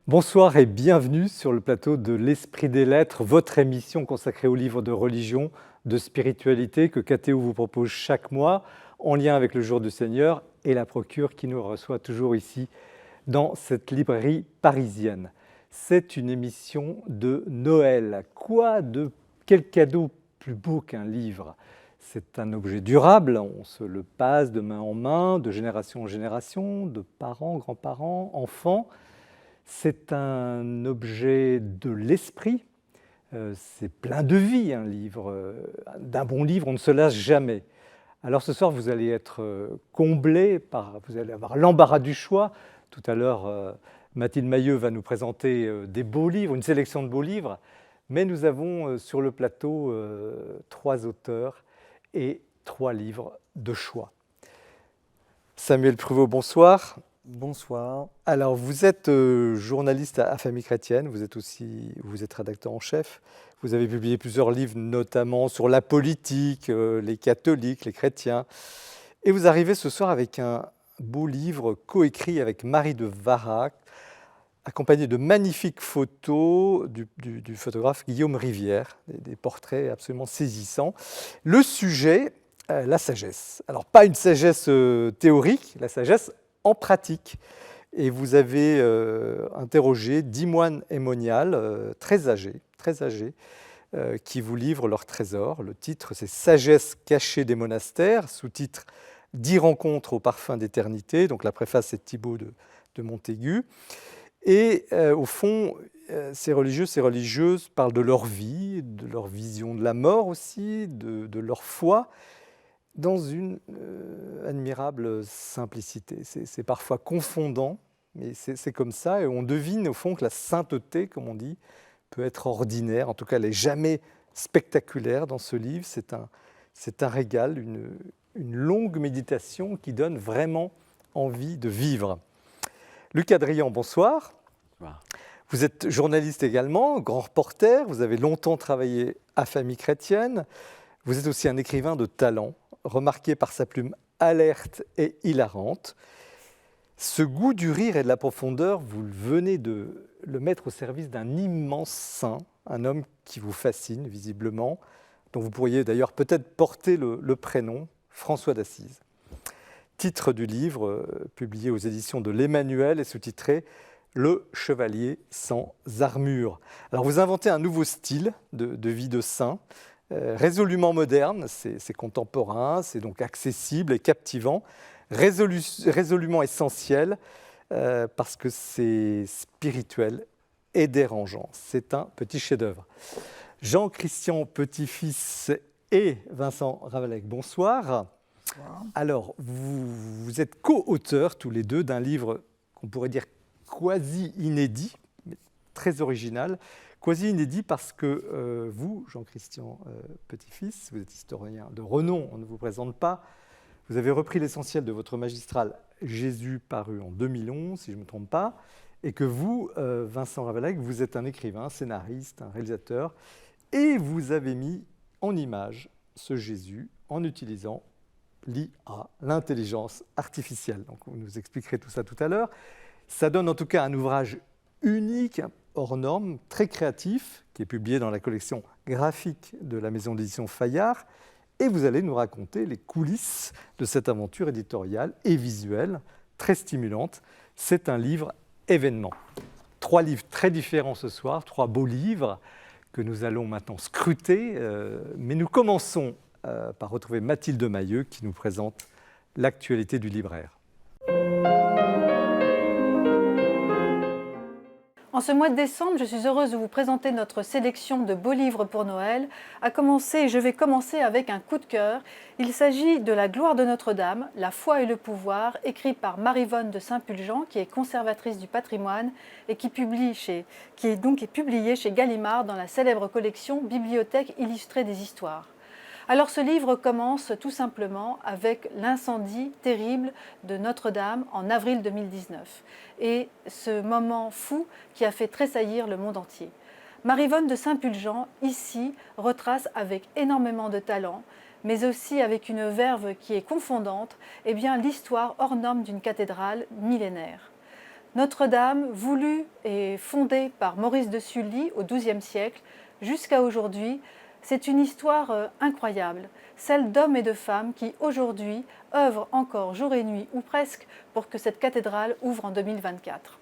Bonsoir et bienvenue sur le plateau de l'Esprit des Lettres, votre émission consacrée aux livres de religion, de spiritualité que KTO vous propose chaque mois en lien avec le Jour du Seigneur et la Procure qui nous reçoit toujours ici dans cette librairie parisienne. C'est une émission de Noël. Quel cadeau plus beau qu'un livre? C'est un objet durable, on se le passe de main en main, de génération en génération, de parents, grands-parents, enfants. C'est un objet de l'esprit, c'est plein de vie un livre. D'un bon livre, on ne se lasse jamais. Alors ce soir, vous allez être comblés, vous allez avoir l'embarras du choix. Tout à l'heure, Mathilde Mailleux va nous présenter des beaux livres, une sélection de beaux livres. Mais nous avons sur le plateau 3 auteurs et 3 livres de choix. Samuel Pruvot, bonsoir. Bonsoir. Alors, vous êtes journaliste à Famille Chrétienne, vous êtes rédacteur en chef. Vous avez publié plusieurs livres, notamment sur la politique, les catholiques, les chrétiens. Et vous arrivez ce soir avec un beau livre coécrit avec Marie de Varac, accompagné de magnifiques photos du photographe Guillaume Rivière, des portraits absolument saisissants. Le sujet, la sagesse. Alors, pas une sagesse théorique, la sagesse en pratique. Et vous avez interrogé 10 moines et moniales très âgés, qui vous livrent leur trésor. Le titre, c'est « Sagesse cachée des monastères », sous-titre « 10 rencontres au parfum d'éternité ». Donc la préface, c'est Thibaut de Montaigu. Et au fond, ces religieux, ces religieuses parlent de leur vie, de leur vision de la mort aussi, de leur foi, dans une admirable simplicité. C'est parfois confondant, mais c'est comme ça, et on devine au fond que la sainteté, comme on dit, peut être ordinaire. En tout cas, elle n'est jamais spectaculaire dans ce livre. C'est un régal, une longue méditation qui donne vraiment envie de vivre. Luc Adrian, bonsoir. Bonsoir. Vous êtes journaliste également, grand reporter, vous avez longtemps travaillé à Famille Chrétienne. Vous êtes aussi un écrivain de talent, remarqué par sa plume alerte et hilarante. Ce goût du rire et de la profondeur, vous venez de le mettre au service d'un immense saint, un homme qui vous fascine visiblement, dont vous pourriez d'ailleurs peut-être porter le prénom, François d'Assise. Titre du livre, publié aux éditions de l'Emmanuel et sous-titré « Le chevalier sans armure ». Alors vous inventez un nouveau style de vie de saint, résolument moderne, c'est contemporain, c'est donc accessible et captivant, résolument essentiel, parce que c'est spirituel et dérangeant. C'est un petit chef-d'œuvre. Jean-Christian Petit-Fils et Vincent Ravalec, bonsoir. Bonsoir. Alors, vous êtes co-auteurs tous les deux d'un livre qu'on pourrait dire quasi inédit, mais très original. Quasi inédit parce que vous, Jean-Christian Petit-Fils, vous êtes historien de renom, on ne vous présente pas. Vous avez repris l'essentiel de votre magistral Jésus paru en 2011, si je ne me trompe pas, et que vous, Vincent Ravalec, vous êtes un écrivain, scénariste, un réalisateur, et vous avez mis en image ce Jésus en utilisant l'IA, l'intelligence artificielle. Donc vous nous expliquerez tout ça tout à l'heure. Ça donne en tout cas un ouvrage unique, hors norme, très créatif, qui est publié dans la collection graphique de la maison d'édition Fayard. Et vous allez nous raconter les coulisses de cette aventure éditoriale et visuelle, très stimulante. C'est un livre événement. 3 livres très différents ce soir, 3 beaux livres que nous allons maintenant scruter. Mais nous commençons par retrouver Mathilde Mailleux qui nous présente l'actualité du libraire. En ce mois de décembre, je suis heureuse de vous présenter notre sélection de beaux livres pour Noël. Je vais commencer avec un coup de cœur. Il s'agit de La gloire de Notre-Dame, la foi et le pouvoir, écrit par Marie-Vonne de Saint-Pulgent, qui est conservatrice du patrimoine et qui est publié chez Gallimard dans la célèbre collection Bibliothèque illustrée des histoires. Alors ce livre commence tout simplement avec l'incendie terrible de Notre-Dame en avril 2019 et ce moment fou qui a fait tressaillir le monde entier. Marie-Vonne de Saint-Pulgent, ici, retrace avec énormément de talent, mais aussi avec une verve qui est confondante, l'histoire hors norme d'une cathédrale millénaire. Notre-Dame, voulue et fondée par Maurice de Sully au XIIe siècle, jusqu'à aujourd'hui, c'est une histoire incroyable, celle d'hommes et de femmes qui, aujourd'hui, œuvrent encore jour et nuit, ou presque, pour que cette cathédrale ouvre en 2024.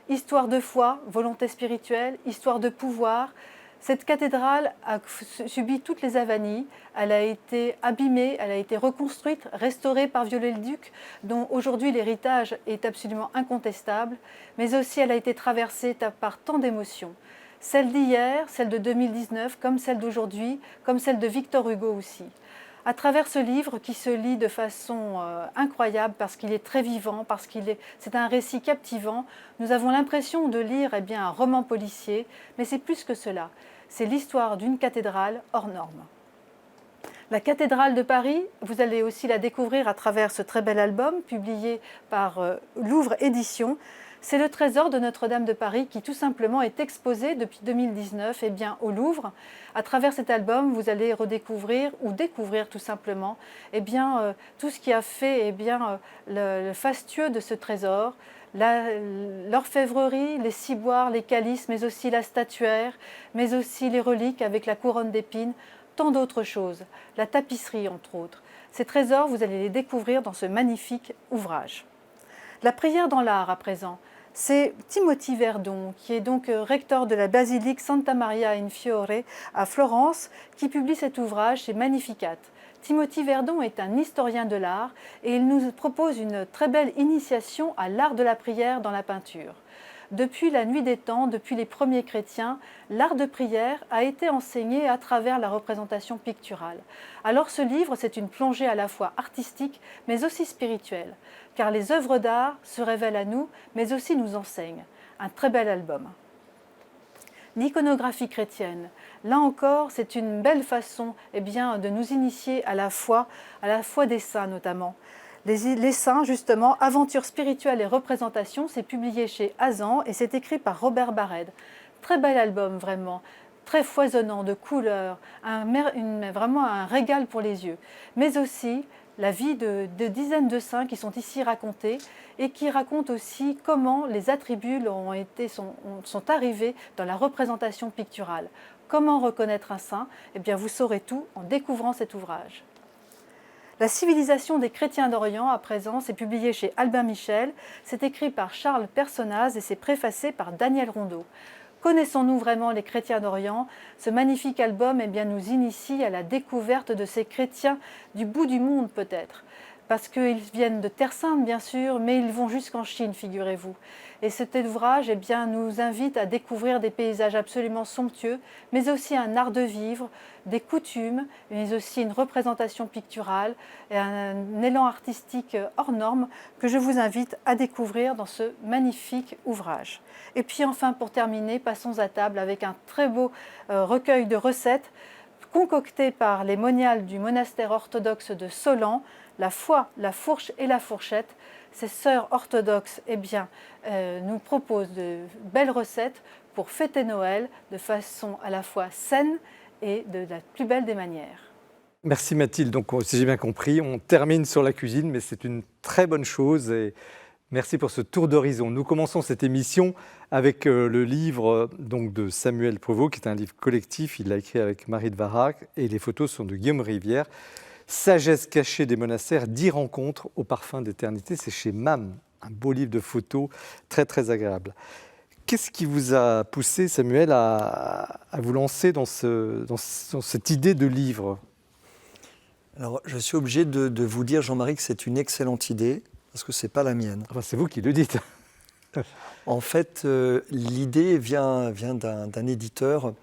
Histoire de foi, volonté spirituelle, histoire de pouvoir. Cette cathédrale a subi toutes les avanies, elle a été abîmée, elle a été reconstruite, restaurée par Viollet-le-Duc, dont aujourd'hui l'héritage est absolument incontestable, mais aussi elle a été traversée par tant d'émotions. Celle d'hier, celle de 2019, comme celle d'aujourd'hui, comme celle de Victor Hugo aussi. À travers ce livre qui se lit de façon incroyable parce qu'il est très vivant, c'est un récit captivant, nous avons l'impression de lire un roman policier, mais c'est plus que cela. C'est l'histoire d'une cathédrale hors norme. La cathédrale de Paris, vous allez aussi la découvrir à travers ce très bel album publié par Louvre Éditions. C'est le trésor de Notre-Dame de Paris qui tout simplement est exposé depuis 2019 au Louvre. À travers cet album, vous allez redécouvrir ou découvrir tout simplement tout ce qui a fait le fastueux de ce trésor, l'orfèvrerie, les ciboires, les calices, mais aussi la statuaire, mais aussi les reliques avec la couronne d'épines, tant d'autres choses, la tapisserie entre autres. Ces trésors, vous allez les découvrir dans ce magnifique ouvrage. La prière dans l'art à présent, c'est Timothy Verdon, qui est donc recteur de la basilique Santa Maria in Fiore à Florence, qui publie cet ouvrage chez Magnificat. Timothy Verdon est un historien de l'art et il nous propose une très belle initiation à l'art de la prière dans la peinture. Depuis la nuit des temps, depuis les premiers chrétiens, l'art de prière a été enseigné à travers la représentation picturale. Alors ce livre, c'est une plongée à la fois artistique, mais aussi spirituelle, car les œuvres d'art se révèlent à nous, mais aussi nous enseignent. Un très bel album. L'iconographie chrétienne, là encore, c'est une belle façon de nous initier à la foi des saints notamment. Les saints, justement, Aventures spirituelles et représentations, c'est publié chez Azan et c'est écrit par Robert Barrède. Très bel album, vraiment, très foisonnant de couleurs, vraiment un régal pour les yeux. Mais aussi la vie de dizaines de saints qui sont ici racontés et qui racontent aussi comment les attributs sont arrivés dans la représentation picturale. Comment reconnaître un saint? Vous saurez tout en découvrant cet ouvrage. La civilisation des chrétiens d'Orient, à présent, c'est publié chez Albin Michel, c'est écrit par Charles Personnaz et c'est préfacé par Daniel Rondeau. Connaissons-nous vraiment les chrétiens d'Orient? Ce magnifique album nous initie à la découverte de ces chrétiens du bout du monde peut-être. Parce qu'ils viennent de Terre Sainte bien sûr, mais ils vont jusqu'en Chine, figurez-vous. Et cet ouvrage nous invite à découvrir des paysages absolument somptueux, mais aussi un art de vivre, des coutumes, mais aussi une représentation picturale et un élan artistique hors norme que je vous invite à découvrir dans ce magnifique ouvrage. Et puis enfin, pour terminer, passons à table avec un très beau recueil de recettes concocté par les moniales du monastère orthodoxe de Solan, la foi, la fourche et la fourchette. Ces sœurs orthodoxes nous proposent de belles recettes pour fêter Noël de façon à la fois saine et de la plus belle des manières. Merci Mathilde. Donc, si j'ai bien compris, on termine sur la cuisine, mais c'est une très bonne chose. Et merci pour ce tour d'horizon. Nous commençons cette émission avec le livre de Samuel Prévost, qui est un livre collectif. Il l'a écrit avec Marie de Varac et les photos sont de Guillaume Rivière. Sagesse cachée des monastères, 10 rencontres au parfum d'éternité. C'est chez MAM, un beau livre de photos très très agréable. Qu'est-ce qui vous a poussé, Samuel, à vous lancer dans cette idée de livre? Alors, je suis obligé de vous dire, Jean-Marie, que c'est une excellente idée, parce que ce n'est pas la mienne. Enfin, c'est vous qui le dites. En fait, l'idée vient d'un éditeur.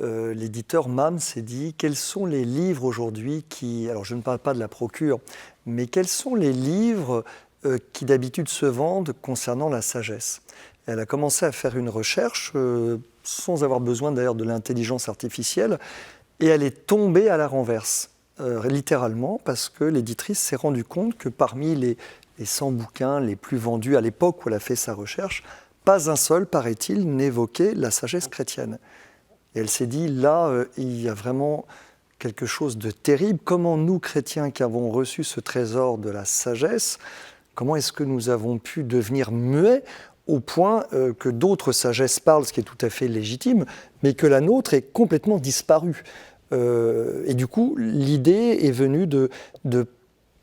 L'éditeur MAM s'est dit, quels sont les livres aujourd'hui alors je ne parle pas de la procure, mais quels sont les livres qui d'habitude se vendent concernant la sagesse? Elle a commencé à faire une recherche, sans avoir besoin d'ailleurs de l'intelligence artificielle, et elle est tombée à la renverse, littéralement, parce que l'éditrice s'est rendue compte que parmi les 100 bouquins les plus vendus à l'époque où elle a fait sa recherche, pas un seul, paraît-il, n'évoquait la sagesse chrétienne. Et elle s'est dit, là, il y a vraiment quelque chose de terrible. Comment nous, chrétiens, qui avons reçu ce trésor de la sagesse, comment est-ce que nous avons pu devenir muets au point que d'autres sagesses parlent, ce qui est tout à fait légitime, mais que la nôtre est complètement disparue. Et du coup, l'idée est venue de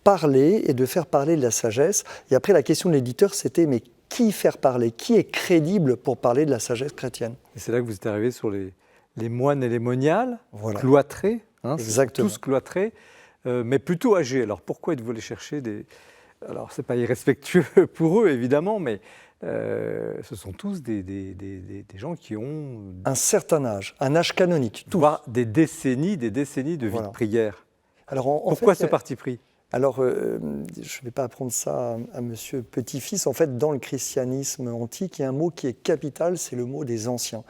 parler et de faire parler de la sagesse. Et après, la question de l'éditeur, c'était, mais qui faire parler? Qui est crédible pour parler de la sagesse chrétienne? Et c'est là que vous êtes arrivé sur les moines et les moniales, Voilà. cloîtrés, Exactement. tous cloîtrés, mais plutôt âgés. Alors pourquoi êtes-vous allé chercher des... Alors c'est pas irrespectueux pour eux, évidemment, mais ce sont tous des gens qui ont... Un certain âge, un âge canonique, tous. Voire des décennies de vie Voilà. de prière. Alors, en Pourquoi fait, ce parti pris? Alors, je ne vais pas apprendre ça à monsieur Petit-Fils. En fait, dans le christianisme antique, il y a un mot qui est capital, c'est le mot des anciens.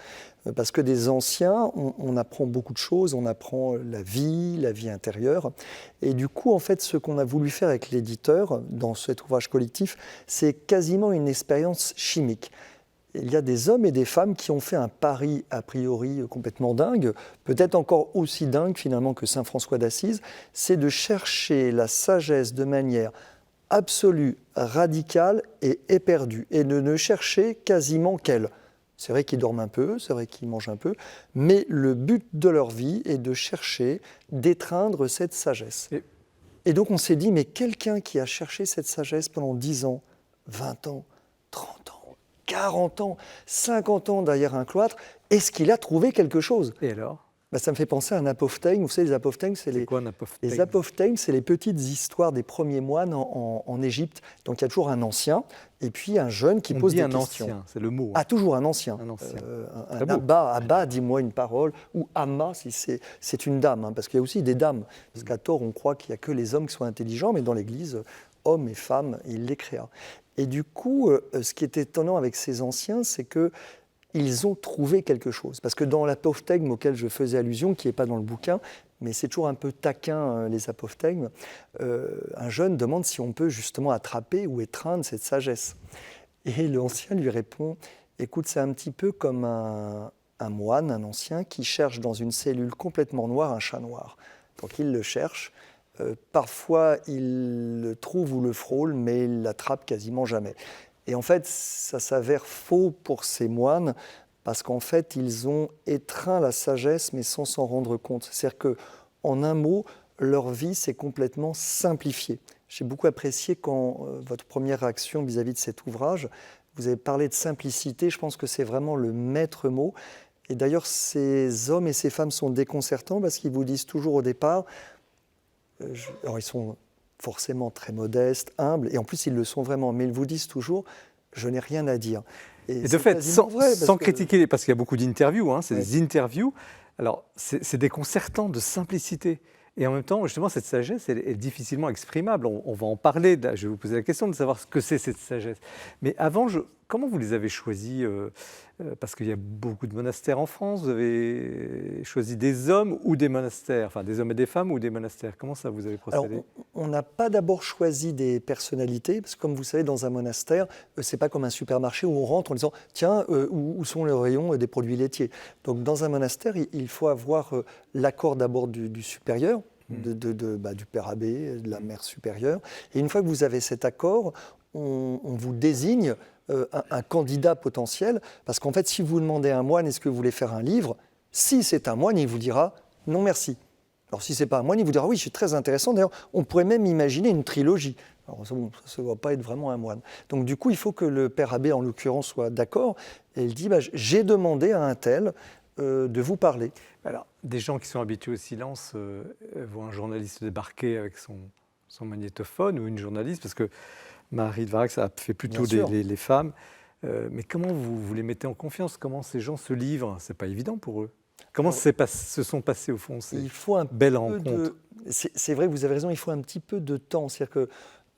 Parce que des anciens, on apprend beaucoup de choses, on apprend la vie intérieure. Et du coup, en fait, ce qu'on a voulu faire avec l'éditeur, dans cet ouvrage collectif, c'est quasiment une expérience chimique. Il y a des hommes et des femmes qui ont fait un pari a priori complètement dingue, peut-être encore aussi dingue finalement que saint François d'Assise, c'est de chercher la sagesse de manière absolue, radicale et éperdue, et de ne chercher quasiment qu'elle. C'est vrai qu'ils dorment un peu, c'est vrai qu'ils mangent un peu, mais le but de leur vie est de chercher, d'étreindre cette sagesse. Et donc on s'est dit, mais quelqu'un qui a cherché cette sagesse pendant 10 ans, 20 ans, 30 ans, 40 ans, 50 ans derrière un cloître, est-ce qu'il a trouvé quelque chose? Et alors? Ça me fait penser à un apophthegme. Vous savez, les apophthegmes, c'est quoi un apophthegme? Les apophthegmes, c'est les petites histoires des premiers moines en Égypte. Donc il y a toujours un ancien et puis un jeune qui pose des questions. Ancien, c'est le mot. Ah, toujours un ancien. Un abba, dis-moi une parole, ou amma, si c'est une dame, parce qu'il y a aussi des dames. Parce qu'à tort, on croit qu'il n'y a que les hommes qui sont intelligents, mais dans l'Église, hommes et femmes, il les créa. Et du coup, ce qui est étonnant avec ces anciens, c'est qu'ils ont trouvé quelque chose. Parce que dans l'apophthegme auquel je faisais allusion, qui n'est pas dans le bouquin, mais c'est toujours un peu taquin, les apophthegmes, un jeune demande si on peut justement attraper ou étreindre cette sagesse. Et l'ancien lui répond, écoute, c'est un petit peu comme un moine, un ancien, qui cherche dans une cellule complètement noire un chat noir. Donc il le cherche. Parfois, il le trouve ou le frôle, mais il l'attrape quasiment jamais. Et en fait, ça s'avère faux pour ces moines, parce qu'en fait, ils ont étreint la sagesse, mais sans s'en rendre compte. C'est-à-dire qu'en un mot, leur vie s'est complètement simplifiée. J'ai beaucoup apprécié quand votre première réaction vis-à-vis de cet ouvrage, vous avez parlé de simplicité, je pense que c'est vraiment le maître mot. Et d'ailleurs, ces hommes et ces femmes sont déconcertants, parce qu'ils vous disent toujours au départ... Alors ils sont forcément très modestes, humbles, et en plus ils le sont vraiment, mais ils vous disent toujours « je n'ai rien à dire ». Et de fait, sans critiquer, parce qu'il y a beaucoup d'interviews, c'est des interviews, alors c'est déconcertant de simplicité. Et en même temps, justement, cette sagesse, elle est difficilement exprimable. On va en parler, je vais vous poser la question de savoir ce que c'est cette sagesse. Mais avant, comment vous les avez choisis? Parce qu'il y a beaucoup de monastères en France. Vous avez choisi des hommes ou des monastères? Enfin, des hommes et des femmes ou des monastères? Comment ça, vous avez procédé? Alors, on n'a pas d'abord choisi des personnalités, parce que comme vous savez, dans un monastère, c'est pas comme un supermarché où on rentre en disant « tiens, où sont les rayons des produits laitiers ?» Donc, dans un monastère, il faut avoir l'accord d'abord du supérieur, du père abbé, de la mère supérieure. Et une fois que vous avez cet accord, on vous désigne un candidat potentiel, parce qu'en fait, si vous demandez à un moine, est-ce que vous voulez faire un livre? Si c'est un moine, il vous dira non merci. Alors si c'est pas un moine, il vous dira oui, c'est très intéressant. D'ailleurs, on pourrait même imaginer une trilogie. Alors ça ne va pas être vraiment un moine. Donc du coup, il faut que le père abbé, en l'occurrence, soit d'accord. Et il dit, j'ai demandé à un tel de vous parler. Alors, des gens qui sont habitués au silence voient un journaliste débarquer avec son magnétophone, ou une journaliste, parce que Marie de Varax a fait plutôt les femmes. Mais comment vous les mettez en confiance? Comment ces gens se livrent? C'est pas évident pour eux. Comment se sont passés au fond ces belles rencontres? C'est vrai que vous avez raison, il faut un petit peu de temps. C'est-à-dire que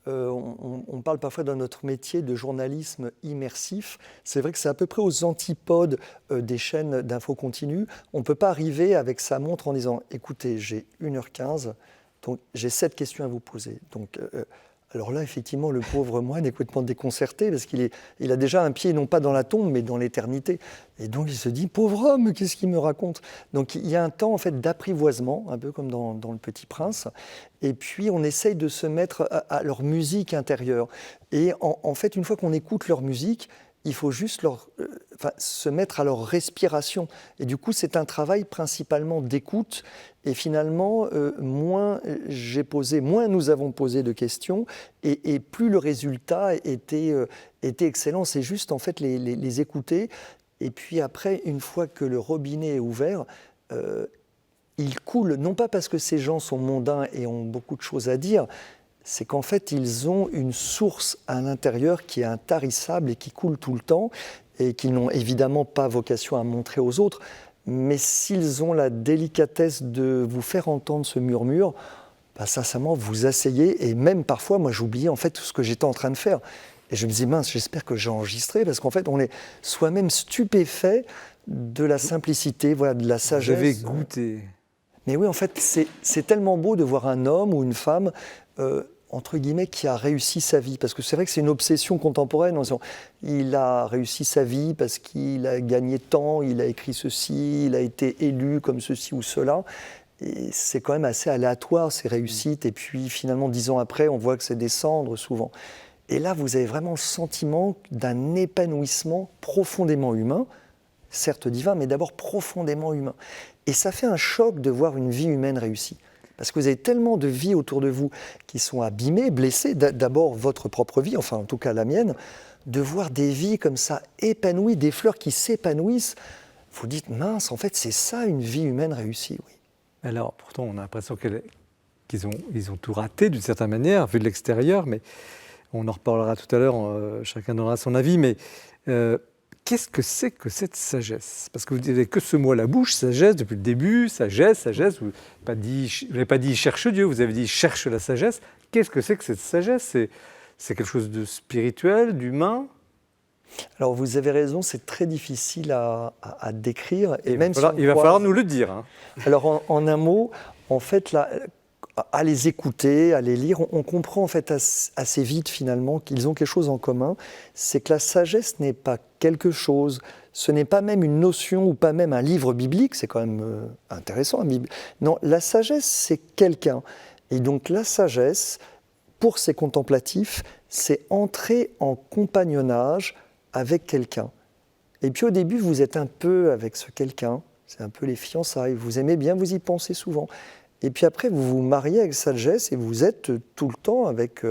on parle parfois dans notre métier de journalisme immersif. C'est vrai que c'est à peu près aux antipodes des chaînes d'infos continues. On ne peut pas arriver avec sa montre en disant « écoutez, j'ai 1h15, donc j'ai 7 questions à vous poser ». Donc, alors là, effectivement, le pauvre moine est complètement déconcerté parce qu'il a déjà un pied, non pas dans la tombe, mais dans l'éternité. Et donc, il se dit, pauvre homme, qu'est-ce qu'il me raconte? Donc, il y a un temps, en fait, d'apprivoisement, un peu comme dans Le Petit Prince. Et puis, on essaye de se mettre à leur musique intérieure. Et en fait, une fois qu'on écoute leur musique, il faut juste se mettre à leur respiration. Et du coup, c'est un travail principalement d'écoute. Et finalement, moins nous avons posé de questions, et plus le résultat était excellent. C'est juste en fait les écouter. Et puis après, une fois que le robinet est ouvert, il coule, non pas parce que ces gens sont mondains et ont beaucoup de choses à dire, c'est qu'en fait, ils ont une source à l'intérieur qui est intarissable et qui coule tout le temps, et qu'ils n'ont évidemment pas vocation à montrer aux autres. Mais s'ils ont la délicatesse de vous faire entendre ce murmure, sincèrement, vous asseyez, et même parfois, moi j'oubliais en fait tout ce que j'étais en train de faire. Et je me disais, mince, j'espère que j'ai enregistré, parce qu'en fait, on est soi-même stupéfait de la simplicité, voilà, de la sagesse. J'avais goûté. Mais oui, en fait, c'est tellement beau de voir un homme ou une femme, entre guillemets, qui a réussi sa vie. Parce que c'est vrai que c'est une obsession contemporaine. Il a réussi sa vie parce qu'il a gagné tant, il a écrit ceci, il a été élu comme ceci ou cela. Et c'est quand même assez aléatoire, ces réussites. Et puis finalement, 10 ans après, on voit que c'est des cendres souvent. Et là, vous avez vraiment le sentiment d'un épanouissement profondément humain, certes divin, mais d'abord profondément humain. Et ça fait un choc de voir une vie humaine réussie. Parce que vous avez tellement de vies autour de vous qui sont abîmées, blessées, d'abord votre propre vie, enfin en tout cas la mienne, de voir des vies comme ça épanouies, des fleurs qui s'épanouissent, vous dites, mince, en fait c'est ça une vie humaine réussie, oui. Alors pourtant on a l'impression qu'ils ont tout raté d'une certaine manière, vu de l'extérieur, mais on en reparlera tout à l'heure, chacun donnera son avis, mais qu'est-ce que c'est que cette sagesse? Parce que vous n'avez que ce mot à la bouche, sagesse, depuis le début, sagesse. Vous n'avez pas dit cherche Dieu, vous avez dit cherche la sagesse. Qu'est-ce que c'est que cette sagesse? C'est quelque chose de spirituel, d'humain? Alors vous avez raison, c'est très difficile à décrire. Et même il va falloir nous le dire. Hein. Alors en un mot, en fait, là, à les écouter, à les lire, on comprend en fait assez vite finalement qu'ils ont quelque chose en commun, c'est que la sagesse n'est pas quelque chose, ce n'est pas même une notion ou pas même un livre biblique, c'est quand même intéressant. Non, la sagesse c'est quelqu'un. Et donc la sagesse, pour ces contemplatifs, c'est entrer en compagnonnage avec quelqu'un. Et puis au début, vous êtes un peu avec ce quelqu'un, c'est un peu les fiançailles, vous aimez bien, vous y pensez souvent. Et puis après, vous vous mariez avec sagesse et vous êtes tout le temps avec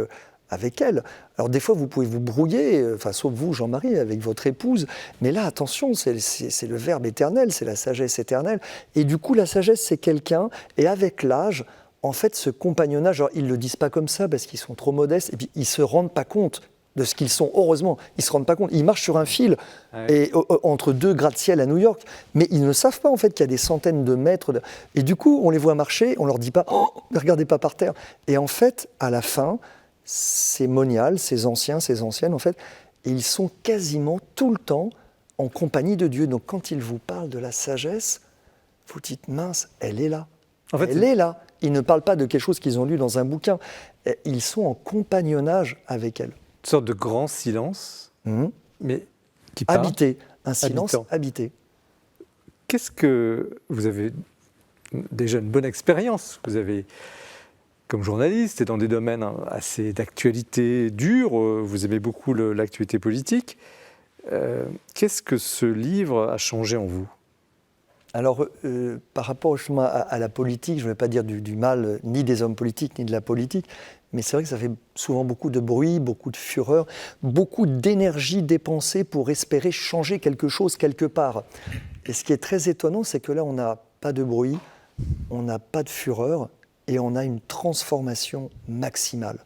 elle. Alors des fois, vous pouvez vous brouiller, sauf vous, Jean-Marie, avec votre épouse. Mais là, attention, c'est le Verbe éternel, c'est la sagesse éternelle. Et du coup, la sagesse, c'est quelqu'un. Et avec l'âge, en fait, ce compagnonnage, alors, ils ne le disent pas comme ça parce qu'ils sont trop modestes. Et puis, ils ne se rendent pas compte de ce qu'ils sont, heureusement, ils ne se rendent pas compte. Ils marchent sur un fil entre 2 gratte-ciel à New York, mais ils ne savent pas en fait qu'il y a des centaines de mètres. Et du coup, on les voit marcher, on ne leur dit pas « Oh, ne regardez pas par terre ». Et en fait, à la fin, ces moniales, ces anciens, ces anciennes, en fait, ils sont quasiment tout le temps en compagnie de Dieu. Donc quand ils vous parlent de la sagesse, vous dites « Mince, elle est là ». En fait, elle est là. Ils ne parlent pas de quelque chose qu'ils ont lu dans un bouquin. Ils sont en compagnonnage avec elle. Une sorte de grand silence, mais qui parle. Habité, un silence habité. Qu'est-ce que vous avez déjà une bonne expérience? Vous avez, comme journaliste, et dans des domaines assez d'actualité dure, vous aimez beaucoup l'actualité politique. Qu'est-ce que ce livre a changé en vous? Alors, par rapport justement à la politique, je ne vais pas dire du mal ni des hommes politiques, ni de la politique, mais c'est vrai que ça fait souvent beaucoup de bruit, beaucoup de fureur, beaucoup d'énergie dépensée pour espérer changer quelque chose quelque part. Et ce qui est très étonnant, c'est que là, on n'a pas de bruit, on n'a pas de fureur, et on a une transformation maximale.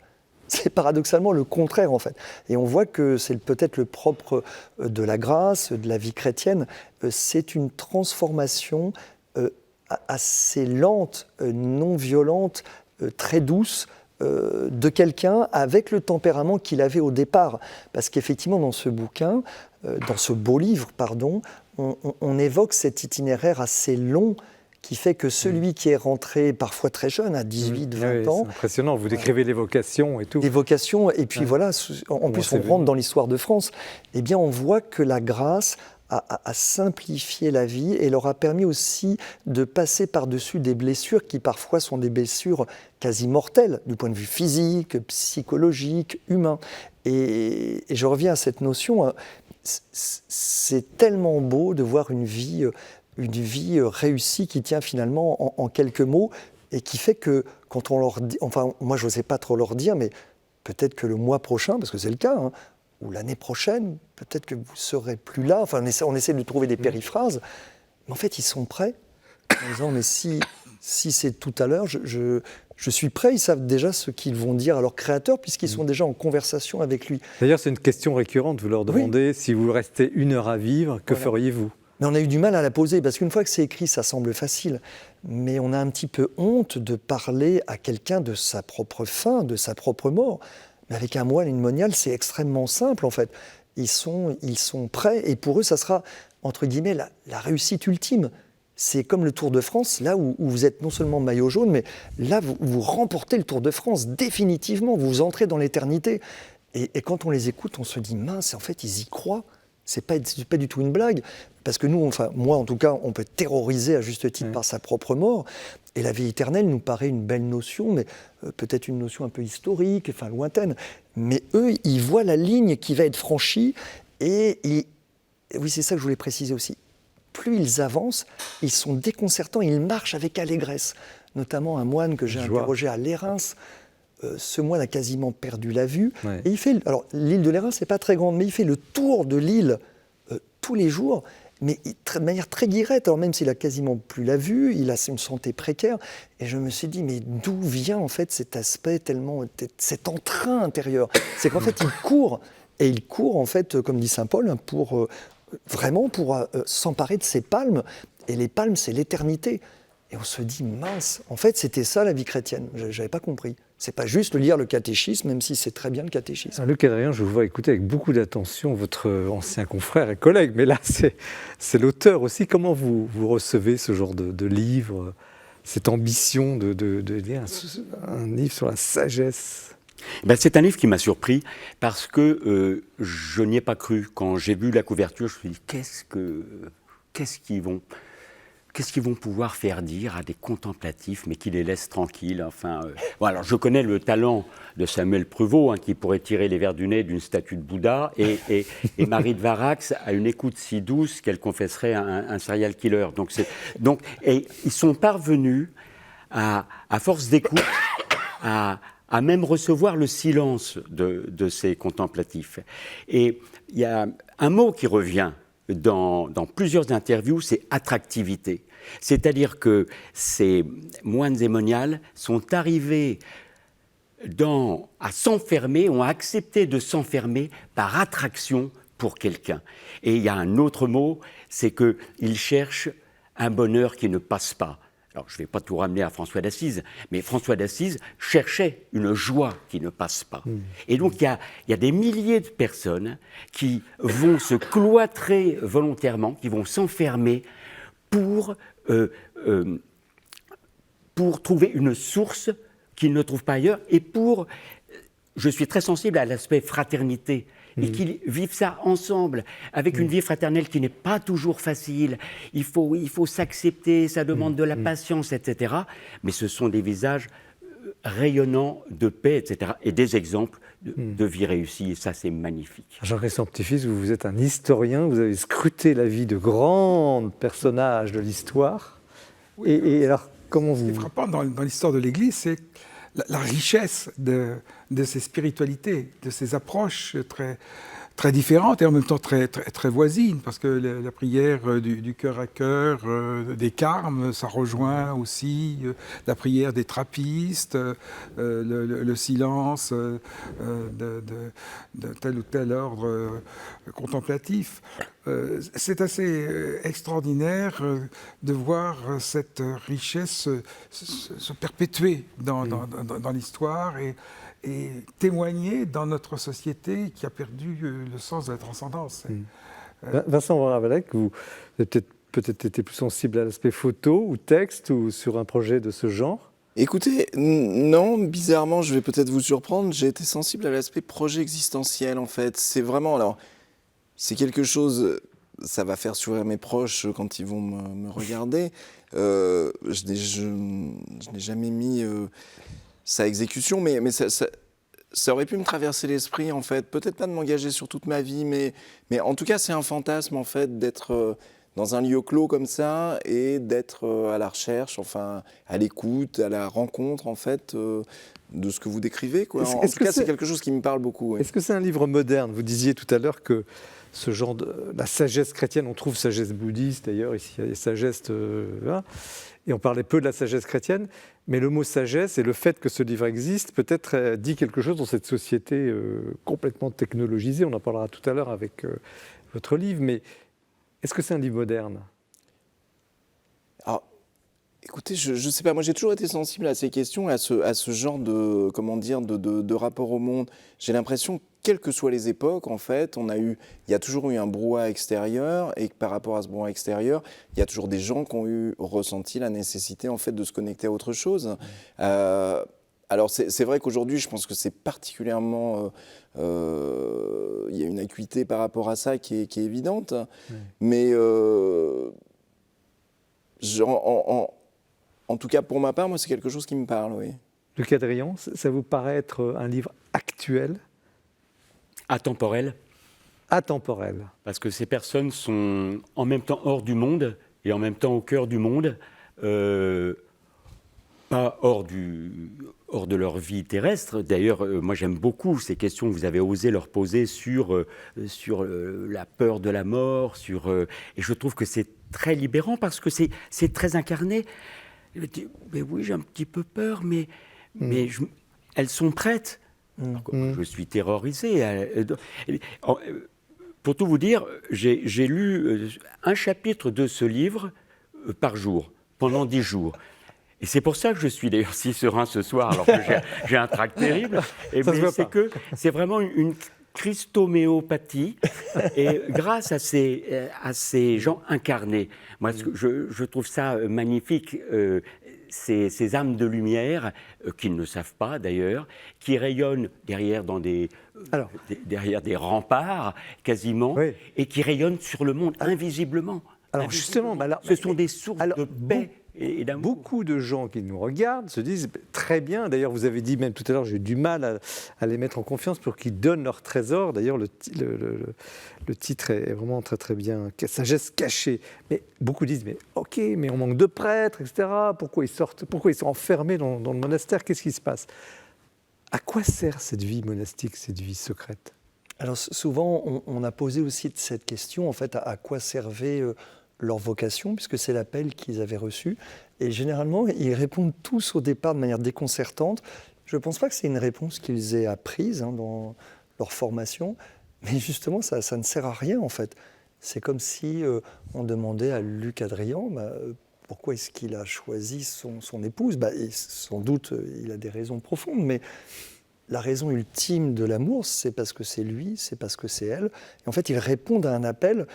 C'est paradoxalement le contraire, en fait. Et on voit que c'est peut-être le propre de la grâce, de la vie chrétienne. C'est une transformation assez lente, non violente, très douce, de quelqu'un avec le tempérament qu'il avait au départ. Parce qu'effectivement, dans ce bouquin, dans ce beau livre, pardon, on évoque cet itinéraire assez long qui fait que celui qui est rentré parfois très jeune, à 18, 20 ans... C'est impressionnant, vous décrivez les vocations et tout. Les vocations, et puis voilà, en plus on rentre dans l'histoire de France, eh bien on voit que la grâce a simplifié la vie et leur a permis aussi de passer par-dessus des blessures qui parfois sont des blessures quasi mortel, du point de vue physique, psychologique, humain. Et je reviens à cette notion, c'est tellement beau de voir une vie réussie qui tient finalement en quelques mots, et qui fait que quand on leur dit, enfin moi je n'osais pas trop leur dire, mais peut-être que le mois prochain, parce que c'est le cas, hein, ou l'année prochaine, peut-être que vous ne serez plus là, enfin on essaie de trouver des périphrases, mais en fait ils sont prêts, en disant mais si c'est tout à l'heure, je suis prêt, ils savent déjà ce qu'ils vont dire à leur créateur, puisqu'ils sont déjà en conversation avec lui. D'ailleurs c'est une question récurrente, vous leur demandez si vous restez 1 heure à vivre, que feriez-vous ? Mais on a eu du mal à la poser, parce qu'une fois que c'est écrit, ça semble facile. Mais on a un petit peu honte de parler à quelqu'un de sa propre fin, de sa propre mort. Mais avec un moine et une moniale, c'est extrêmement simple, en fait. Ils sont prêts, et pour eux, ça sera, entre guillemets, la réussite ultime. C'est comme le Tour de France, là où vous êtes non seulement maillot jaune, mais là, vous remportez le Tour de France définitivement, vous entrez dans l'éternité. Et quand on les écoute, on se dit, mince, en fait, ils y croient. C'est pas du tout une blague, parce que nous, enfin moi en tout cas, on peut être terrorisé à juste titre par sa propre mort, et la vie éternelle nous paraît une belle notion, mais peut-être une notion un peu historique, enfin lointaine, mais eux, ils voient la ligne qui va être franchie, et oui, c'est ça que je voulais préciser aussi, plus ils avancent, ils sont déconcertants, ils marchent avec allégresse, notamment un moine que j'ai interrogé à Lérins. Ce moine a quasiment perdu la vue. Ouais. Et il fait, alors l'île de Lérins, c'est pas très grande, mais il fait le tour de l'île tous les jours, mais de manière très guirette. Alors même s'il a quasiment plus la vue, il a une santé précaire. Et je me suis dit, mais d'où vient en fait cet aspect tellement, cet entrain intérieur ? C'est qu'en fait il court, et il court en fait, comme dit saint Paul, pour vraiment pour s'emparer de ses palmes. Et les palmes, c'est l'éternité. Et on se dit, mince, en fait c'était ça la vie chrétienne. J'avais pas compris. C'est pas juste lire le catéchisme, même si c'est très bien le catéchisme. Luc Adrien, je vous vois écouter avec beaucoup d'attention votre ancien confrère et collègue, mais là, c'est l'auteur aussi. Comment vous recevez ce genre de livre, cette ambition de lire un livre sur la sagesse ? C'est un livre qui m'a surpris parce que je n'y ai pas cru. Quand j'ai vu la couverture, je me suis dit, qu'est-ce qu'ils vont pouvoir faire dire à des contemplatifs, mais qui les laissent tranquilles. Enfin, alors je connais le talent de Samuel Pruvot, qui pourrait tirer les vers du nez d'une statue de Bouddha, et Marie de Varax a une écoute si douce qu'elle confesserait un serial killer. Et ils sont parvenus, à force d'écoute, à même recevoir le silence de ces contemplatifs. Et il y a un mot qui revient dans plusieurs interviews, c'est attractivité. C'est-à-dire que ces moines et moniales sont arrivés à s'enfermer, ont accepté de s'enfermer par attraction pour quelqu'un. Et il y a un autre mot, c'est qu'ils cherchent un bonheur qui ne passe pas. Alors, je ne vais pas tout ramener à François d'Assise, mais François d'Assise cherchait une joie qui ne passe pas. Et donc, il y a des milliers de personnes qui vont se cloîtrer volontairement, qui vont s'enfermer pour trouver une source qu'ils ne trouvent pas ailleurs. Et je suis très sensible à l'aspect fraternité. Et qu'ils vivent ça ensemble, avec une vie fraternelle qui n'est pas toujours facile. Il faut s'accepter, ça demande de la patience, etc. Mais ce sont des visages rayonnants de paix, etc. Et des exemples de vie réussie, et ça, c'est magnifique. Jean-Christian Petit-Fils, vous êtes un historien, vous avez scruté la vie de grands personnages de l'histoire. Oui, et alors, comment vous... Ce qui est frappant dans l'histoire de l'Église, c'est la richesse de ces spiritualités, de ces approches très, très différentes et en même temps très, très, très voisines, parce que la prière du cœur à cœur, des carmes, ça rejoint aussi la prière des trappistes, le silence de tel ou tel ordre contemplatif. C'est assez extraordinaire de voir cette richesse se perpétuer dans l'histoire et témoigner dans notre société qui a perdu le sens de la transcendance. Vincent Ravalec, vous avez peut-être été plus sensible à l'aspect photo ou texte ou sur un projet de ce genre ? Écoutez, non, bizarrement, je vais peut-être vous surprendre, j'ai été sensible à l'aspect projet existentiel en fait. C'est vraiment, alors, c'est quelque chose, ça va faire sourire mes proches quand ils vont me regarder. Je n'ai jamais mis sa exécution, mais ça aurait pu me traverser l'esprit, en fait. Peut-être pas de m'engager sur toute ma vie, mais en tout cas, c'est un fantasme, en fait, d'être dans un lieu clos comme ça et d'être à la recherche, enfin, à l'écoute, à la rencontre, en fait, de ce que vous décrivez, quoi. En tout cas, c'est quelque chose qui me parle beaucoup. Oui. Est-ce que c'est un livre moderne? Vous disiez tout à l'heure que ce genre la sagesse chrétienne, on trouve sagesse bouddhiste, d'ailleurs, ici, il y a des sagesses, là, et on parlait peu de la sagesse chrétienne, mais le mot sagesse et le fait que ce livre existe, peut-être dit quelque chose dans cette société complètement technologisée. On en parlera tout à l'heure avec votre livre, mais est-ce que c'est un livre moderne? Alors, écoutez, je ne sais pas, moi j'ai toujours été sensible à ces questions, à ce genre de, comment dire, de rapport au monde. J'ai l'impression, quelles que soient les époques, en fait, il y a toujours eu un brouhaha extérieur, et que par rapport à ce brouhaha extérieur, il y a toujours des gens qui ont ressenti la nécessité, en fait, de se connecter à autre chose. Alors c'est vrai qu'aujourd'hui, je pense que c'est particulièrement, il y a une acuité par rapport à ça qui est évidente, mais en tout cas pour ma part, moi c'est quelque chose qui me parle, oui. Lucas Drian, ça vous paraît être un livre actuel? Atemporel, Atemporel. parce que ces personnes sont en même temps hors du monde et en même temps au cœur du monde, pas hors de leur vie terrestre. D'ailleurs, moi j'aime beaucoup ces questions que vous avez osé leur poser sur la peur de la mort, et je trouve que c'est très libérant parce que c'est très incarné. Mais oui, j'ai un petit peu peur, mais elles sont prêtes. Alors, je suis terrorisé. Pour tout vous dire, j'ai lu un chapitre de ce livre par jour, pendant 10 jours. Et c'est pour ça que je suis d'ailleurs si serein ce soir, alors que j'ai un trac terrible. C'est vraiment une christoméopathie, et grâce à ces gens incarnés. Moi, je trouve ça magnifique. Ces âmes de lumière, qu'ils ne savent pas d'ailleurs, qui rayonnent derrière des remparts quasiment, oui. et qui rayonnent sur le monde invisiblement. Alors justement, ce sont des sources de paix et d'amour. Beaucoup de gens qui nous regardent se disent très bien, d'ailleurs vous avez dit même tout à l'heure, j'ai du mal à les mettre en confiance pour qu'ils donnent leur trésor. D'ailleurs le titre est vraiment très très bien, sagesse cachée. Mais beaucoup disent, mais ok, mais on manque de prêtres, etc. Pourquoi ils sortent, pourquoi ils sont enfermés dans le monastère? Qu'est-ce qui se passe? À quoi sert cette vie monastique, cette vie secrète? Alors souvent, on a posé aussi cette question, en fait, à quoi servait leur vocation, puisque c'est l'appel qu'ils avaient reçu. Et généralement, ils répondent tous au départ de manière déconcertante. Je ne pense pas que c'est une réponse qu'ils aient apprise dans leur formation, mais justement, ça ne sert à rien, en fait. C'est comme si on demandait à Lucas Drian, pourquoi est-ce qu'il a choisi son épouse? Et sans doute, il a des raisons profondes, mais la raison ultime de l'amour, c'est parce que c'est lui, c'est parce que c'est elle. Et en fait, ils répondent à un appel.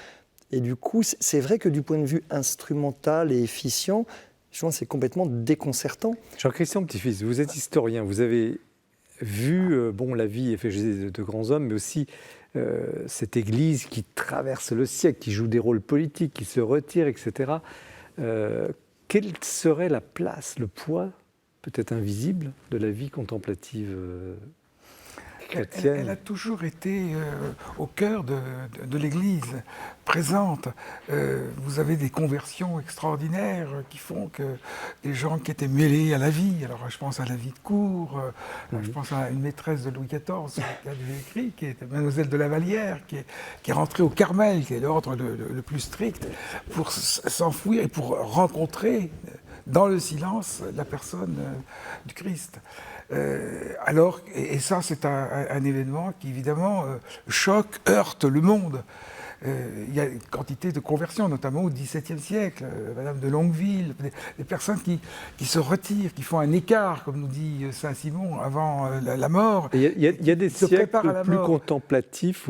Et du coup, c'est vrai que du point de vue instrumental et efficient, je pense que c'est complètement déconcertant. Jean-Christian Petit-Fils, vous êtes historien, vous avez vu la vie effégisée de grands hommes, mais aussi cette Église qui traverse le siècle, qui joue des rôles politiques, qui se retire, etc. Quelle serait la place, le poids, peut-être invisible, de la vie contemplative chrétienne? Elle a toujours été au cœur de l'Église, présente. Vous avez des conversions extraordinaires qui font que des gens qui étaient mêlés à la vie, alors je pense à la vie de cour, je pense à une maîtresse de Louis XIV qui avait écrit, qui était Mademoiselle de la Vallière, qui est rentrée au Carmel, qui est l'ordre le plus strict, pour s'enfouir et pour rencontrer dans le silence la personne du Christ. Et ça, c'est un événement qui, évidemment, choque, heurte le monde. Il y a une quantité de conversions, notamment au XVIIe siècle, Madame de Longueville, des personnes qui se retirent, qui font un écart, comme nous dit Saint-Simon, avant la mort. Il y a des siècles plus contemplatifs,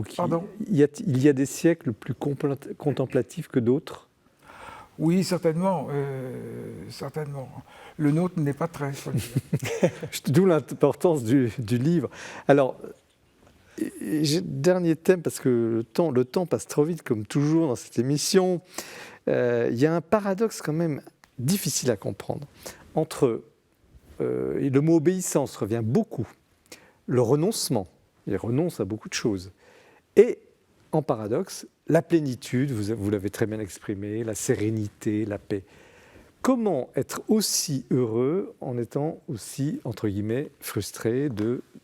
il y a des siècles plus contemplatifs que d'autres? Oui, certainement. Certainement. Le nôtre n'est pas très solide. D'où l'importance du livre. Alors, dernier thème, parce que le temps passe trop vite, comme toujours dans cette émission. Il y a un paradoxe quand même difficile à comprendre entre et le mot obéissance revient beaucoup. Le renoncement, il renonce à beaucoup de choses. Et en paradoxe, la plénitude, vous l'avez très bien exprimé, la sérénité, la paix. Comment être aussi heureux en étant aussi, entre guillemets, frustré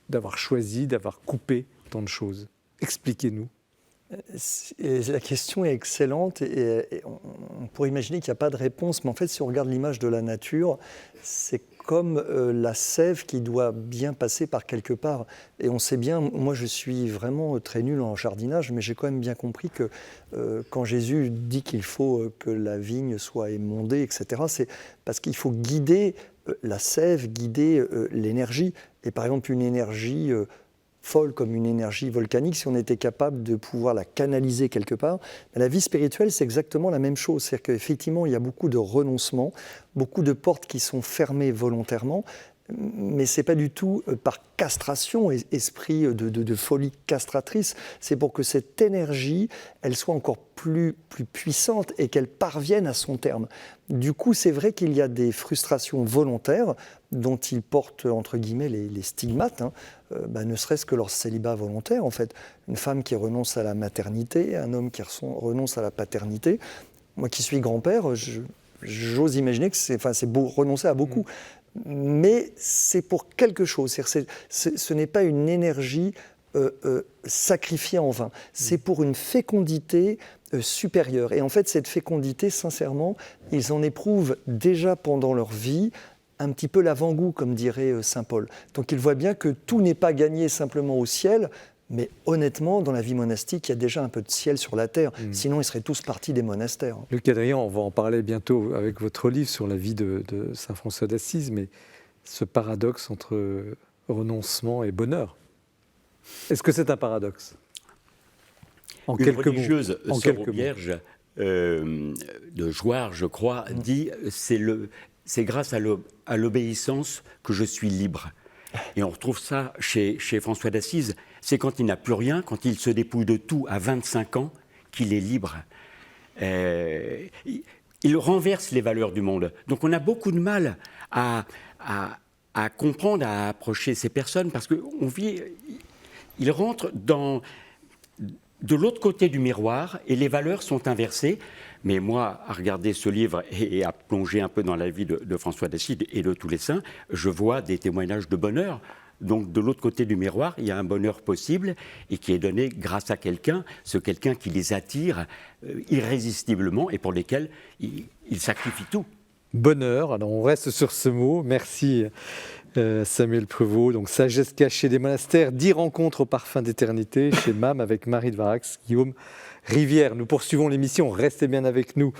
d'avoir choisi, d'avoir coupé tant de choses? Expliquez-nous. Et la question est excellente et on pourrait imaginer qu'il n'y a pas de réponse, mais en fait, si on regarde l'image de la nature, c'est comme la sève qui doit bien passer par quelque part. Et on sait bien, moi je suis vraiment très nul en jardinage, mais j'ai quand même bien compris que quand Jésus dit qu'il faut que la vigne soit émondée, etc., c'est parce qu'il faut guider la sève, guider l'énergie. Et par exemple, une énergie folle comme une énergie volcanique, si on était capable de pouvoir la canaliser quelque part. La vie spirituelle, c'est exactement la même chose. C'est-à-dire qu'effectivement, il y a beaucoup de renoncements, beaucoup de portes qui sont fermées volontairement, mais ce n'est pas du tout par castration, esprit de folie castratrice. C'est pour que cette énergie, elle soit encore plus puissante et qu'elle parvienne à son terme. Du coup, c'est vrai qu'il y a des frustrations volontaires dont ils portent, entre guillemets, les stigmates, ne serait-ce que leur célibat volontaire, en fait. Une femme qui renonce à la maternité, un homme qui renonce à la paternité. Moi qui suis grand-père, j'ose imaginer que c'est beau renoncer à beaucoup. Mais c'est pour quelque chose. Ce n'est pas une énergie sacrifiée en vain. C'est pour une fécondité supérieure. Et en fait, cette fécondité, sincèrement, ils en éprouvent déjà pendant leur vie un petit peu l'avant-goût, comme dirait saint Paul. Donc ils voient bien que tout n'est pas gagné simplement au ciel, mais honnêtement, dans la vie monastique, il y a déjà un peu de ciel sur la terre. Sinon, ils seraient tous partis des monastères. Luc Adrien, on va en parler bientôt avec votre livre sur la vie de saint François d'Assise, mais ce paradoxe entre renoncement et bonheur, est-ce que c'est un paradoxe? En Une quelques religieuse, mots. Sœur Vierge de Jouarre, je crois, dit c'est grâce à l'obéissance que je suis libre. Et on retrouve ça chez François d'Assise. C'est quand il n'a plus rien, quand il se dépouille de tout à 25 ans, qu'il est libre. Il renverse les valeurs du monde. Donc on a beaucoup de mal à comprendre, à approcher ces personnes, parce qu'ils rentrent de l'autre côté du miroir et les valeurs sont inversées. Mais moi, à regarder ce livre et à plonger un peu dans la vie de François d'Assise et de tous les saints, je vois des témoignages de bonheur. Donc de l'autre côté du miroir, il y a un bonheur possible et qui est donné grâce à quelqu'un, ce quelqu'un qui les attire irrésistiblement et pour lesquels ils sacrifient tout. Bonheur, alors on reste sur ce mot. Merci Samuel Prevot. Donc Sagesse cachée des monastères, 10 rencontres au parfum d'éternité chez MAM avec Marie de Varax, Guillaume Rivière. Nous poursuivons l'émission, restez bien avec nous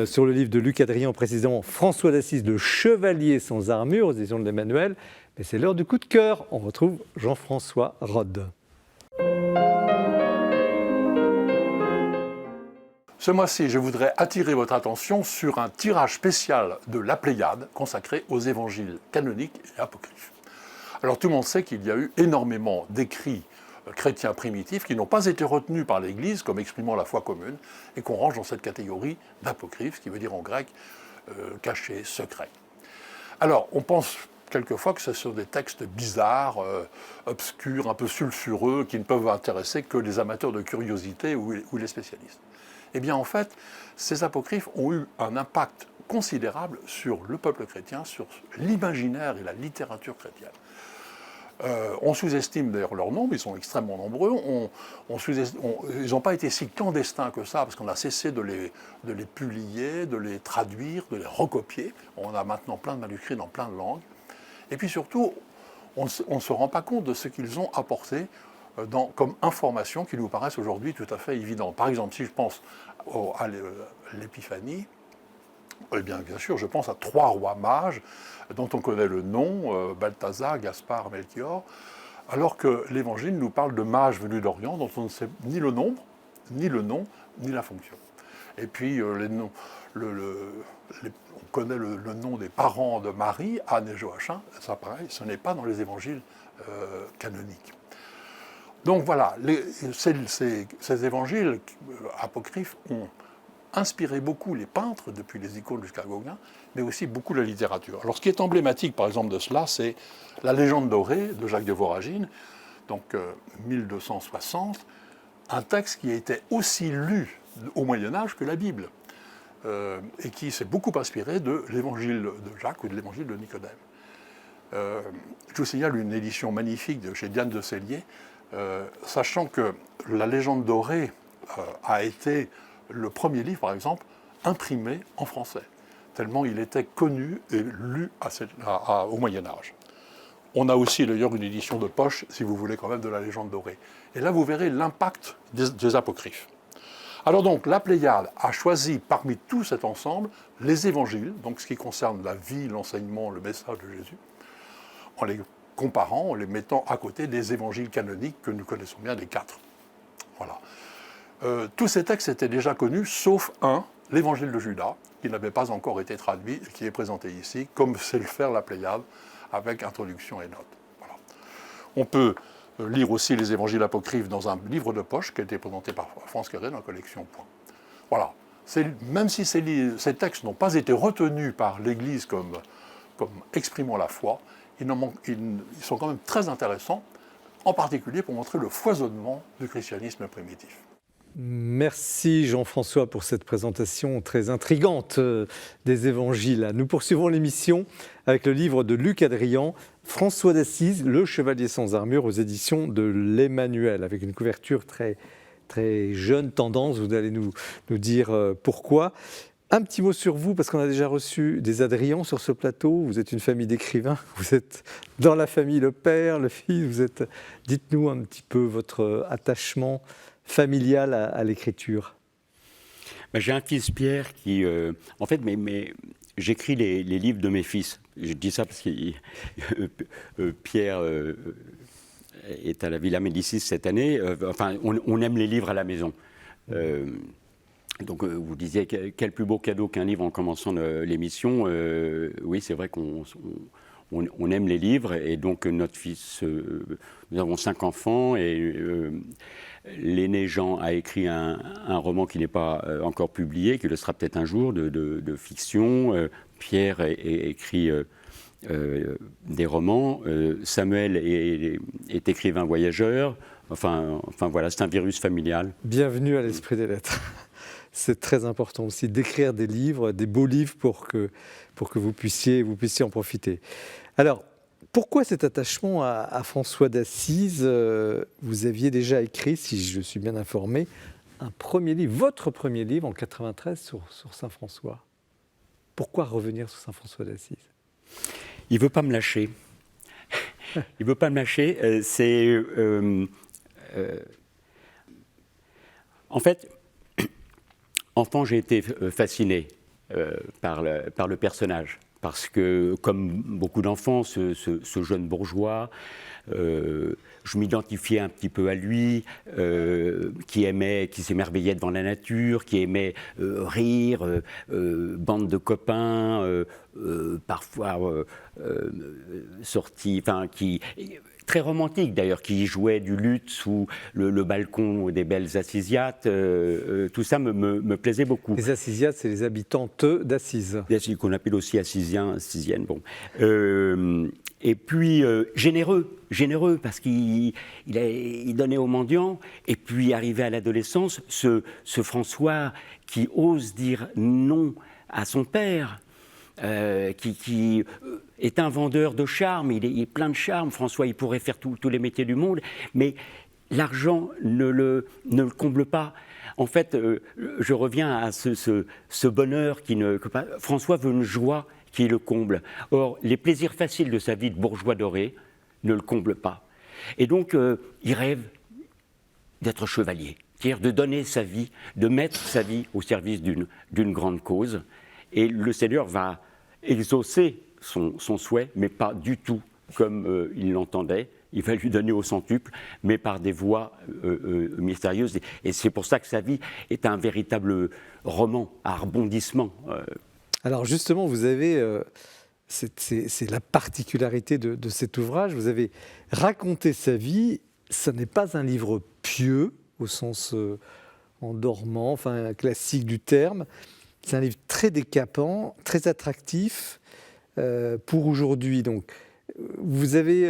sur le livre de Luc Adrien en précisant François d'Assise, le chevalier sans armure aux éditions de l'Emmanuel. Mais c'est l'heure du coup de cœur. On retrouve Jean-François Rode. Ce mois-ci, je voudrais attirer votre attention sur un tirage spécial de la Pléiade consacré aux évangiles canoniques et apocryphes. Alors tout le monde sait qu'il y a eu énormément d'écrits chrétiens primitifs qui n'ont pas été retenus par l'Église comme exprimant la foi commune et qu'on range dans cette catégorie d'apocryphes, qui veut dire en grec caché, secret. Alors on pense quelquefois que ce sont des textes bizarres, obscurs, un peu sulfureux, qui ne peuvent intéresser que les amateurs de curiosité ou les spécialistes. Eh bien en fait, ces apocryphes ont eu un impact considérable sur le peuple chrétien, sur l'imaginaire et la littérature chrétienne. On sous-estime d'ailleurs leur nombre, ils sont extrêmement nombreux, ils n'ont pas été si clandestins que ça, parce qu'on a cessé de les publier, de les traduire, de les recopier. On a maintenant plein de manuscrits dans plein de langues. Et puis surtout, on ne se rend pas compte de ce qu'ils ont apporté comme informations qui nous paraissent aujourd'hui tout à fait évidentes. Par exemple, si je pense à l'Épiphanie, eh bien sûr, je pense à 3 rois mages dont on connaît le nom, Balthazar, Gaspard, Melchior, alors que l'Évangile nous parle de mages venus d'Orient dont on ne sait ni le nombre, ni le nom, ni la fonction. Et puis, on connaît le nom des parents de Marie, Anne et Joachim, ça pareil, ce n'est pas dans les évangiles canoniques. Donc voilà, ces évangiles apocryphes ont inspiré beaucoup les peintres, depuis les icônes jusqu'à Gauguin, mais aussi beaucoup la littérature. Alors ce qui est emblématique par exemple de cela, c'est La Légende dorée de Jacques de Voragine, donc 1260, un texte qui a été aussi lu au Moyen-Âge que la Bible, et qui s'est beaucoup inspiré de l'évangile de Jacques ou de l'évangile de Nicodème. Je vous signale une édition magnifique de chez Diane de Cellier, sachant que La Légende dorée a été le premier livre, par exemple, imprimé en français, tellement il était connu et lu au Moyen-Âge. On a aussi d'ailleurs une édition de poche, si vous voulez, quand même, de La Légende dorée. Et là, vous verrez l'impact des apocryphes. Alors donc, la Pléiade a choisi parmi tout cet ensemble les évangiles, donc ce qui concerne la vie, l'enseignement, le message de Jésus, en les comparant, en les mettant à côté des évangiles canoniques que nous connaissons bien, les 4. Voilà. Tous ces textes étaient déjà connus, sauf un, l'évangile de Judas, qui n'avait pas encore été traduit et qui est présenté ici, comme sait le faire la Pléiade, avec introduction et notes. Voilà. On peut lire aussi les évangiles apocryphes dans un livre de poche qui a été présenté par France Queré dans la collection Point. Voilà. Même si ces textes n'ont pas été retenus par l'Église comme exprimant la foi, ils sont quand même très intéressants, en particulier pour montrer le foisonnement du christianisme primitif. Merci Jean-François pour cette présentation très intrigante des évangiles. Nous poursuivons l'émission avec le livre de Luc Adrian, François d'Assise, Le Chevalier sans armure, aux éditions de l'Emmanuel, avec une couverture très, très jeune tendance. Vous allez nous dire pourquoi. Un petit mot sur vous, parce qu'on a déjà reçu des Adrians sur ce plateau. Vous êtes une famille d'écrivains, vous êtes dans la famille le père, le fils. Dites-nous un petit peu votre attachement familial à l'écriture. J'ai un fils Pierre qui, en fait, mais j'écris les livres de mes fils. Je dis ça parce que Pierre est à la Villa Médicis cette année. On aime les livres à la maison. Donc vous disiez quel plus beau cadeau qu'un livre en commençant l'émission. Oui, c'est vrai qu'on aime les livres, et donc notre fils, nous avons 5 enfants, et l'aîné Jean a écrit un roman qui n'est pas encore publié, qui le sera peut-être un jour, de fiction. Pierre écrit des romans. Samuel est écrivain voyageur. Enfin voilà, c'est un virus familial. Bienvenue à l'Esprit des Lettres. C'est très important aussi d'écrire des livres, des beaux livres pour que vous puissiez en profiter. Alors, pourquoi cet attachement à François d'Assise ? Vous aviez déjà écrit, si je suis bien informé, un premier livre, votre premier livre en 93 sur Saint François. Pourquoi revenir sur Saint François d'Assise ? Il ne veut pas me lâcher. Il ne veut pas me lâcher. En fait, enfant, j'ai été fasciné par le personnage. Parce que, comme beaucoup d'enfants, ce jeune bourgeois, je m'identifiais un petit peu à lui, qui s'émerveillait devant la nature, qui aimait rire, bande de copains, parfois sortis, très romantique d'ailleurs, qui jouait du luth sous le balcon des belles Assisiates. Tout ça me plaisait beaucoup. Les Assisiates, c'est les habitantes d'Assise. Qu'on appelle aussi Assisiennes. Bon. Et puis généreux parce qu'il donnait aux mendiants. Et puis arrivé à l'adolescence, ce François qui ose dire non à son père. Qui est un vendeur de charme, il est plein de charme, François, il pourrait faire tous les métiers du monde, mais l'argent ne le comble pas. En fait, je reviens à ce bonheur François veut une joie qui le comble. Or, les plaisirs faciles de sa vie de bourgeois doré ne le comblent pas. Et donc, il rêve d'être chevalier, c'est-à-dire de donner sa vie, de mettre sa vie au service d'une grande cause. Et le Seigneur va exaucer son souhait, mais pas du tout comme il l'entendait. Il va lui donner au centuple, mais par des voies mystérieuses. Et c'est pour ça que sa vie est un véritable roman à rebondissement. Alors justement, vous avez, c'est la particularité de cet ouvrage, vous avez raconté sa vie. Ce n'est pas un livre pieux au sens en dormant, enfin un classique du terme. C'est un livre très décapant, très attractif pour aujourd'hui. Donc, vous avez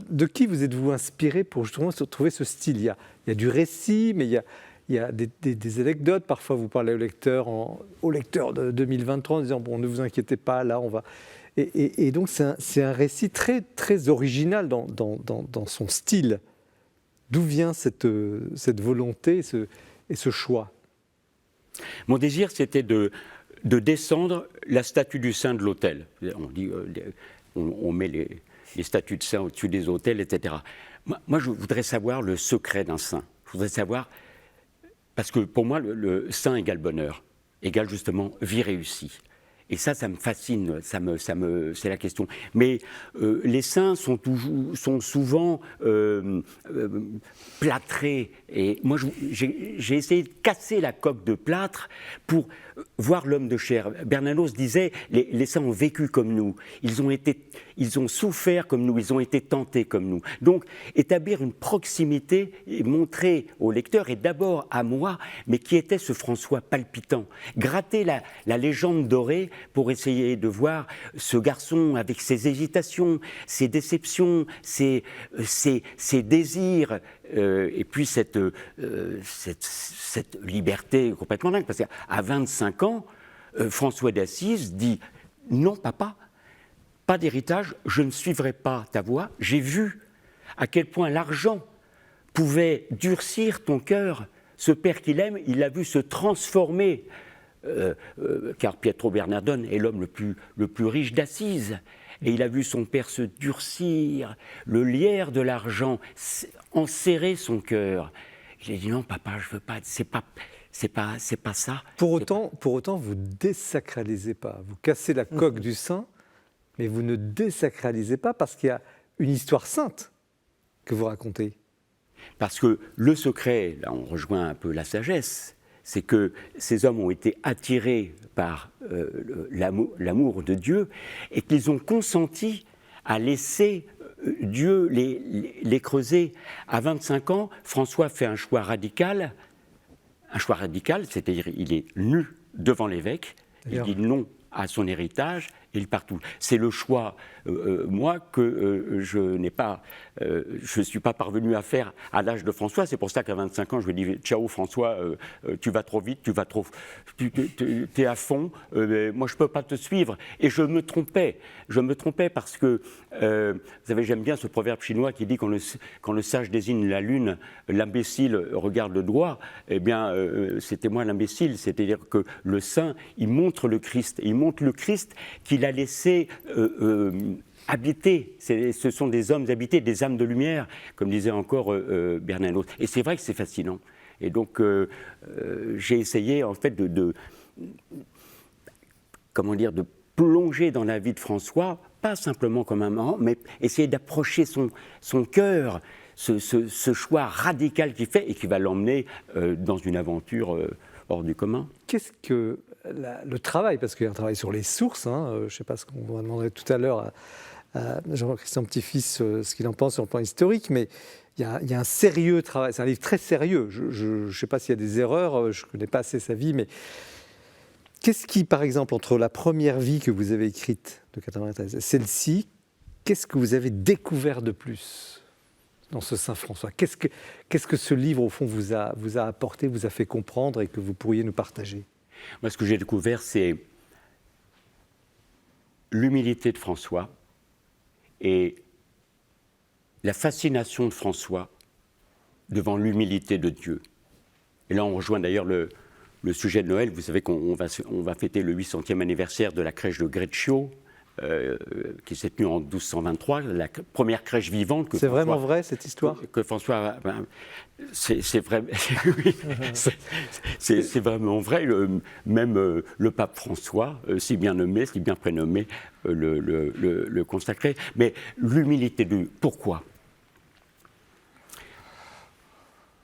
de qui vous êtes-vous inspiré pour justement trouver ce style? Il y a du récit, mais il y a des anecdotes. Parfois, vous parlez au lecteur de 2023 en disant bon, ne vous inquiétez pas, là, on va. Et donc, c'est un récit très, très original dans son style. D'où vient cette volonté et ce choix? Mon désir, c'était de descendre la statue du saint de l'autel. On dit, on met les statues de saints au-dessus des autels, etc. Moi, je voudrais savoir le secret d'un saint. Je voudrais savoir, parce que pour moi, le saint égale bonheur, égale justement vie réussie. Et ça me fascine, c'est la question. Mais les saints sont souvent plâtrés. Et moi, j'ai essayé de casser la coque de plâtre pour voir l'homme de chair. Bernanos disait, les saints ont vécu comme nous. Ils ont souffert comme nous. Ils ont été tentés comme nous. Donc, établir une proximité et montrer au lecteur, et d'abord à moi, mais qui était ce François palpitant. Gratter la légende dorée pour essayer de voir ce garçon avec ses hésitations, ses déceptions, ses désirs, et puis cette liberté complètement dingue. Parce qu'à 25 ans, François d'Assise dit « Non, papa, pas d'héritage, je ne suivrai pas ta voie. J'ai vu à quel point l'argent pouvait durcir ton cœur. Ce père qu'il aime, il l'a vu se transformer. » Car Pietro Bernardone est l'homme le plus riche d'Assise. Et il a vu son père se durcir, le lierre de l'argent enserrer son cœur. J'ai dit non, papa, je veux pas. C'est pas ça. Pour autant, vous désacralisez pas. Vous cassez la coque du saint, mais vous ne désacralisez pas parce qu'il y a une histoire sainte que vous racontez. Parce que le secret, là, on rejoint un peu la sagesse. C'est que ces hommes ont été attirés par l'amour de Dieu et qu'ils ont consenti à laisser Dieu les creuser. À 25 ans, François fait un choix radical, c'est-à-dire il est nu devant l'évêque, il dit non à son héritage et il part tout. C'est le choix, moi, que je ne suis pas parvenu à faire à l'âge de François. C'est pour ça qu'à 25 ans, je lui dis « Ciao François, tu vas trop vite, tu es à fond, moi je ne peux pas te suivre. » Et je me trompais parce que, vous savez, j'aime bien ce proverbe chinois qui dit quand le sage désigne la lune, l'imbécile regarde le doigt. Eh bien, c'était moi l'imbécile, c'est-à-dire que le saint, il montre le Christ qu'il a laissé habiter. Ce sont des hommes habités, des âmes de lumière, comme disait encore Bernanos. Et c'est vrai que c'est fascinant. Et donc, j'ai essayé, en fait, de plonger dans la vie de François, pas simplement comme un marrant, mais essayer d'approcher son cœur, ce choix radical qu'il fait et qui va l'emmener dans une aventure hors du commun. Qu'est-ce que le travail, parce qu'il y a un travail sur les sources, je ne sais pas ce qu'on va demander tout à l'heure à Jean-Christian Petit-Fils, ce qu'il en pense sur le plan historique, mais il y a un sérieux travail, c'est un livre très sérieux. Je ne sais pas s'il y a des erreurs, je ne connais pas assez sa vie, mais qu'est-ce qui, par exemple, entre la première vie que vous avez écrite de 93 et celle-ci, qu'est-ce que vous avez découvert de plus dans ce Saint François? Qu'est-ce que ce livre, au fond, vous a apporté, vous a fait comprendre et que vous pourriez nous partager? Moi, ce que j'ai découvert, c'est l'humilité de François et la fascination de François devant l'humilité de Dieu. Et là, on rejoint d'ailleurs le sujet de Noël. Vous savez qu'on va fêter le 800e anniversaire de la crèche de Greccio, qui s'est tenue en 1223, la première crèche vivante. C'est vraiment vrai, cette histoire? Que François... c'est vrai, oui, c'est vraiment vrai. Même le pape François, si bien nommé, si bien prénommé, le consacrait. Mais l'humilité de... Pourquoi?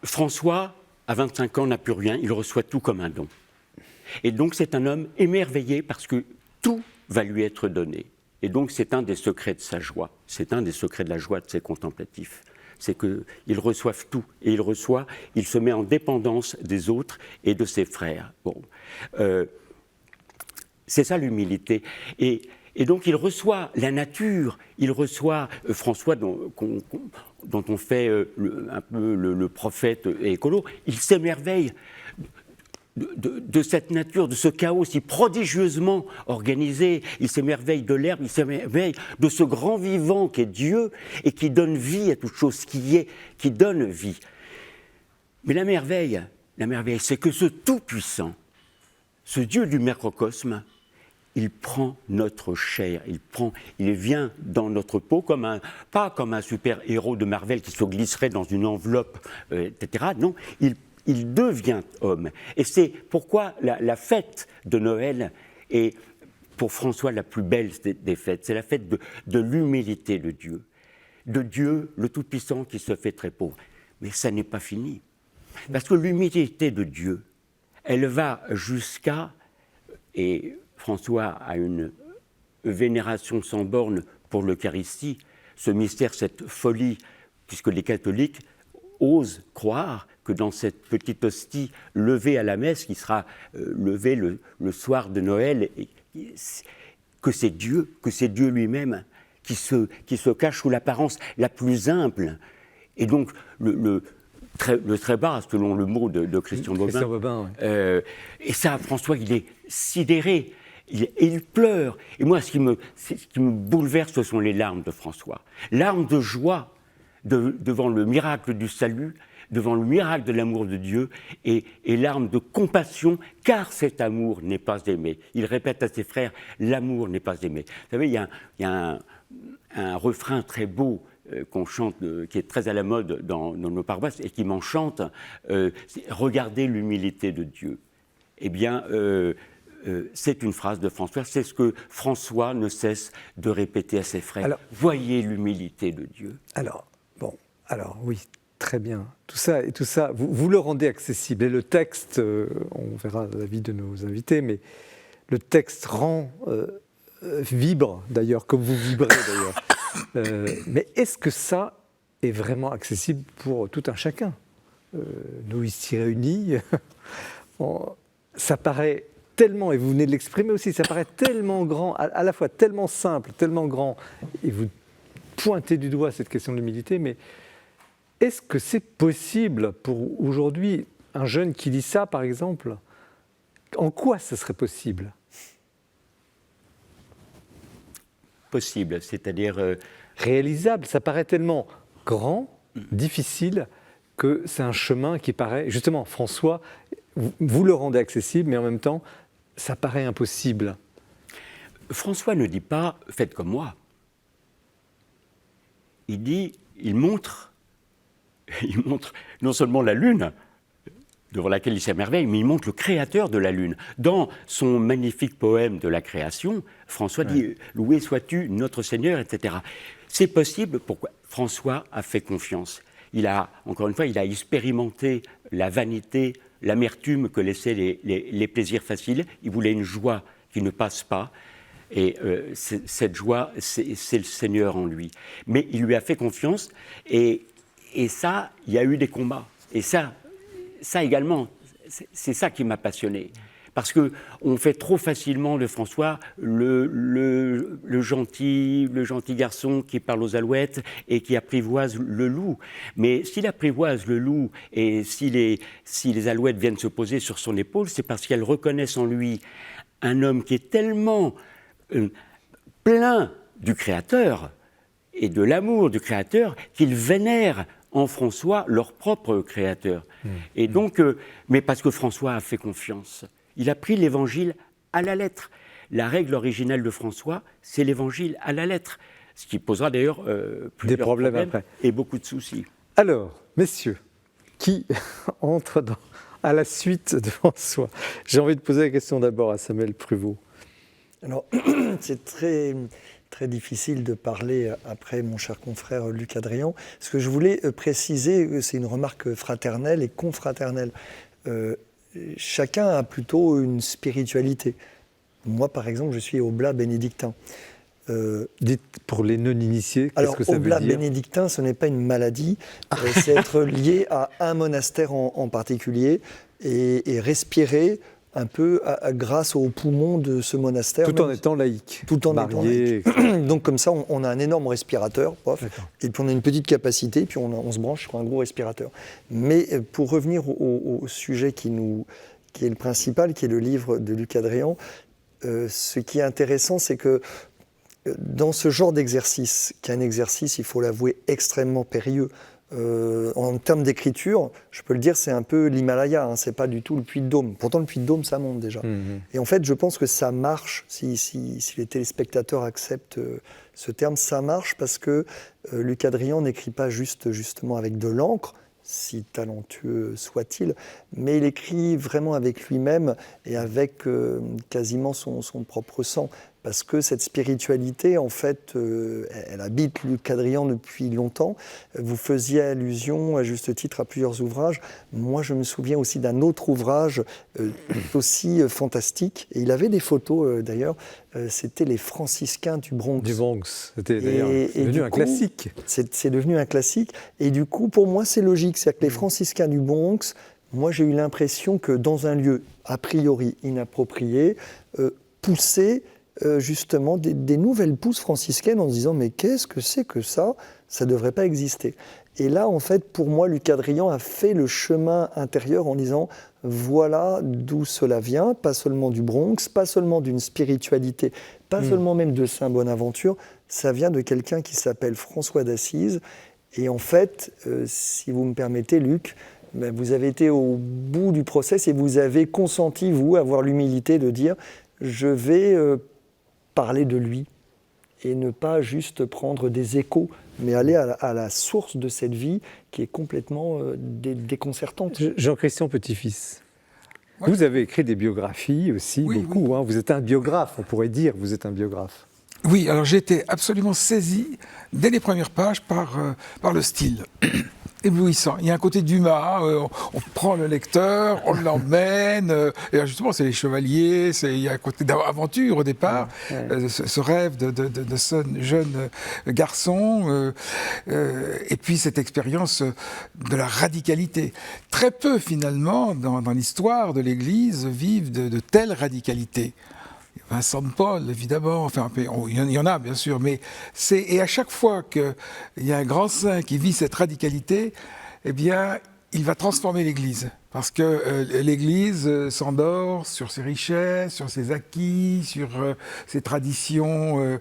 François, à 25 ans, n'a plus rien, il reçoit tout comme un don. Et donc c'est un homme émerveillé parce que tout va lui être donné. Et donc c'est un des secrets de sa joie, c'est un des secrets de la joie de ses contemplatifs. c'est qu'ils reçoivent tout. Et il se met en dépendance des autres et de ses frères. Bon. C'est ça l'humilité. Et donc il reçoit la nature, il reçoit François dont on fait un peu le prophète écolo, il s'émerveille de cette nature, de ce chaos si prodigieusement organisé. Il s'émerveille de l'herbe, il s'émerveille de ce grand vivant qui est Dieu et qui donne vie à toute chose qui donne vie. Mais la merveille, c'est que ce Tout-Puissant, ce Dieu du microcosme, il prend notre chair, il vient dans notre peau pas comme un super-héros de Marvel qui se glisserait dans une enveloppe, etc. Non, il devient homme. Et c'est pourquoi la fête de Noël est, pour François, la plus belle des fêtes. C'est la fête de l'humilité de Dieu. De Dieu, le Tout-Puissant, qui se fait très pauvre. Mais ça n'est pas fini. Parce que l'humilité de Dieu, elle va jusqu'à... Et François a une vénération sans borne pour l'Eucharistie, ce mystère, cette folie, puisque les catholiques osent croire que dans cette petite hostie levée à la messe, qui sera levée le soir de Noël, que c'est Dieu lui-même qui se cache sous l'apparence la plus humble. Et donc le très bas, selon le mot de Christian Bobin. Ouais. Et ça, François, il est sidéré. Il pleure. Et moi, ce qui me bouleverse, ce sont les larmes de François. Larmes de joie devant le miracle du salut, devant le miracle de l'amour de Dieu, et larmes de compassion, car cet amour n'est pas aimé. Il répète à ses frères, l'amour n'est pas aimé. Vous savez, il y a un refrain très beau qu'on chante, qui est très à la mode dans nos paroisses, et qui m'enchante, regardez l'humilité de Dieu. Eh bien, c'est une phrase de François, c'est ce que François ne cesse de répéter à ses frères. Alors, voyez l'humilité de Dieu. Alors oui, très bien. Tout ça, vous le rendez accessible. Et le texte, on verra l'avis de nos invités, mais le texte vibre d'ailleurs, comme vous vibrez d'ailleurs. Mais est-ce que ça est vraiment accessible pour tout un chacun ? Nous ici réunis, ça paraît tellement, et vous venez de l'exprimer aussi, ça paraît tellement grand, à la fois tellement simple, tellement grand, et vous pointez du doigt cette question de l'humilité, mais est-ce que c'est possible pour aujourd'hui, un jeune qui lit ça par exemple, en quoi ce serait possible ? Possible, c'est-à-dire... réalisable, ça paraît tellement grand, difficile, que c'est un chemin qui paraît... Justement, François, vous le rendez accessible, mais en même temps, ça paraît impossible. François ne dit pas « faites comme moi ». Il montre non seulement la lune, devant laquelle il s'émerveille, mais il montre le créateur de la lune. Dans son magnifique poème de la création, François dit « Loué sois-tu, notre Seigneur », etc. C'est possible, pourquoi ? François a fait confiance. Encore une fois, il a expérimenté la vanité, l'amertume que laissaient les plaisirs faciles. Il voulait une joie qui ne passe pas. Et cette joie, c'est le Seigneur en lui. Mais il lui a fait confiance, et ça, il y a eu des combats. Et ça également, c'est ça qui m'a passionné. Parce qu'on fait trop facilement de François le gentil garçon qui parle aux alouettes et qui apprivoise le loup. Mais s'il apprivoise le loup et si les alouettes viennent se poser sur son épaule, c'est parce qu'elles reconnaissent en lui un homme qui est tellement plein du Créateur et de l'amour du Créateur qu'ils vénèrent en François leur propre Créateur. Et donc, mais parce que François a fait confiance. Il a pris l'Évangile à la lettre. La règle originelle de François, c'est l'Évangile à la lettre, ce qui posera d'ailleurs plusieurs problèmes après. Et beaucoup de soucis. Alors, messieurs, qui entre à la suite de François ? J'ai envie de poser la question d'abord à Samuel Pruvot. Alors, c'est très, très difficile de parler après mon cher confrère Luc Hadrian. Ce que je voulais préciser, c'est une remarque fraternelle et confraternelle. Chacun a plutôt une spiritualité. Moi, par exemple, je suis oblat bénédictin. Dites pour les non-initiés, qu'est-ce que ça veut oblat dire? bénédictin, ce n'est pas une maladie, c'est être lié à un monastère en particulier et respirer un peu grâce aux poumons de ce monastère. Tout en étant laïque. Tout en étant marié, laïque. Donc comme ça, on a un énorme respirateur, pof, D'accord. et puis on a une petite capacité, puis on se branche sur un gros respirateur. Mais pour revenir au sujet qui est le principal, qui est le livre de Luc Hadrian, ce qui est intéressant, c'est que dans ce genre d'exercice, qui est un exercice, il faut l'avouer, extrêmement périlleux, en termes d'écriture, je peux le dire, c'est un peu l'Himalaya, hein, c'est pas du tout le Puy de Dôme. Pourtant, le Puy de Dôme, ça monte déjà. Et en fait, je pense que ça marche, si les téléspectateurs acceptent ce terme, ça marche parce que Luc Hadrian n'écrit pas justement avec de l'encre, si talentueux soit-il, mais il écrit vraiment avec lui-même et avec quasiment son propre sang. Parce que cette spiritualité, en fait, elle habite Luc Hadrian depuis longtemps. Vous faisiez allusion, à juste titre, à plusieurs ouvrages. Moi, je me souviens aussi d'un autre ouvrage aussi fantastique. Et il avait des photos, d'ailleurs. C'était les franciscains du Bronx. Du Bronx, c'était d'ailleurs devenu un classique. C'est devenu un classique. Et du coup, pour moi, c'est logique. C'est-à-dire que les franciscains du Bronx, moi, j'ai eu l'impression que dans un lieu a priori inapproprié, poussaient justement des nouvelles pousses franciscaines en se disant mais qu'est-ce que c'est que ça ne devrait pas exister. Et là, en fait, pour moi, Luc Hadrian a fait le chemin intérieur en disant voilà d'où cela vient, pas seulement du Bronx, pas seulement d'une spiritualité, pas seulement même de Saint Bonaventure, ça vient de quelqu'un qui s'appelle François d'Assise. Et en fait, si vous me permettez, Luc, ben, vous avez été au bout du process et vous avez consenti, vous, à avoir l'humilité de dire je vais parler de lui et ne pas juste prendre des échos, mais aller à la source de cette vie qui est complètement déconcertante. Jean-Christian Petit-Fils, Ouais. vous avez écrit des biographies aussi, Oui, beaucoup. oui. Hein. Vous êtes un biographe, on pourrait dire, vous êtes un biographe. Oui, alors j'ai été absolument saisi dès les premières pages par le style. Éblouissant. Il y a un côté Dumas, on prend le lecteur, on l'emmène, et là, justement c'est les chevaliers, il y a un côté d'aventure au départ, ce rêve de ce jeune garçon, et puis cette expérience de la radicalité. Très peu finalement dans l'histoire de l'Église vivent de telle radicalité. Vincent de Paul, évidemment, enfin, il y en a bien sûr, mais et à chaque fois qu'il y a un grand saint qui vit cette radicalité, eh bien, il va transformer l'Église. Parce que l'Église s'endort sur ses richesses, sur ses acquis, sur ses traditions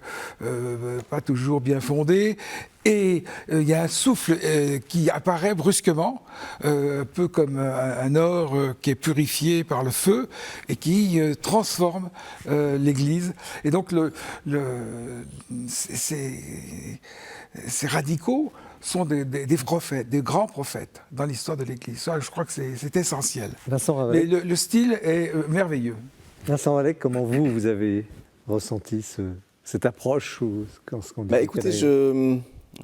pas toujours bien fondées. Et il y a un souffle qui apparaît brusquement, un peu comme un or qui est purifié par le feu et qui transforme l'Église. Et donc ces radicaux sont des prophètes, des grands prophètes dans l'histoire de l'Église. Ça, je crois que c'est essentiel. Vincent Ravallec, Le style est merveilleux. Vincent Ravallec, comment vous avez ressenti cette approche ou ce qu'on dit? Écoutez,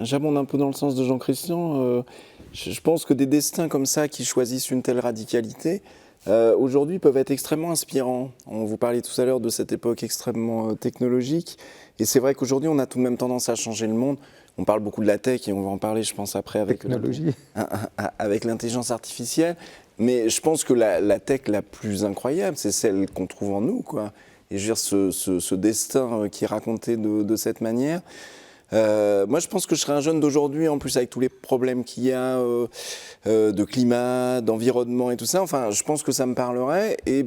j'abonde un peu dans le sens de Jean-Christian. Je pense que des destins comme ça qui choisissent une telle radicalité, aujourd'hui peuvent être extrêmement inspirants. On vous parlait tout à l'heure de cette époque extrêmement technologique. Et c'est vrai qu'aujourd'hui, on a tout de même tendance à changer le monde. On parle beaucoup de la tech et on va en parler, je pense, après avec l'intelligence artificielle. Mais je pense que la tech la plus incroyable, c'est celle qu'on trouve en nous, quoi. Et je veux dire, ce destin qui est raconté de cette manière. Moi, je pense que je serais un jeune d'aujourd'hui, en plus avec tous les problèmes qu'il y a de climat, d'environnement et tout ça. Enfin, je pense que ça me parlerait et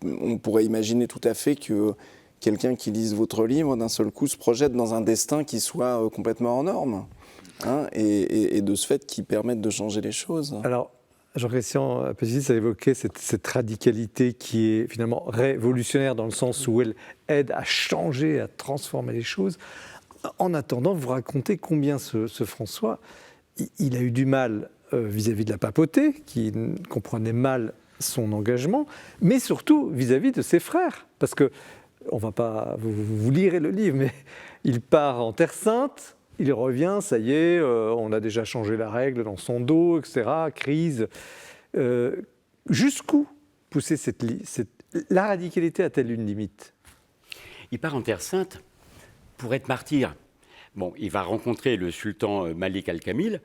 on pourrait imaginer tout à fait que quelqu'un qui lise votre livre, d'un seul coup, se projette dans un destin qui soit complètement hors norme, hein, et de ce fait, qui permette de changer les choses. Alors, Jean-Christian Petit-Fils a évoqué cette radicalité qui est finalement révolutionnaire dans le sens où elle aide à changer, à transformer les choses. En attendant, vous racontez combien ce François, il a eu du mal vis-à-vis de la papauté, qui comprenait mal son engagement, mais surtout vis-à-vis de ses frères. Parce que, on va pas, vous lirez le livre, mais il part en Terre Sainte, il revient, ça y est, on a déjà changé la règle dans son dos, etc., crise. Jusqu'où pousser la radicalité a-t-elle une limite? Il part en Terre Sainte pour être martyr. Bon, il va rencontrer le sultan Malik al-Kamil,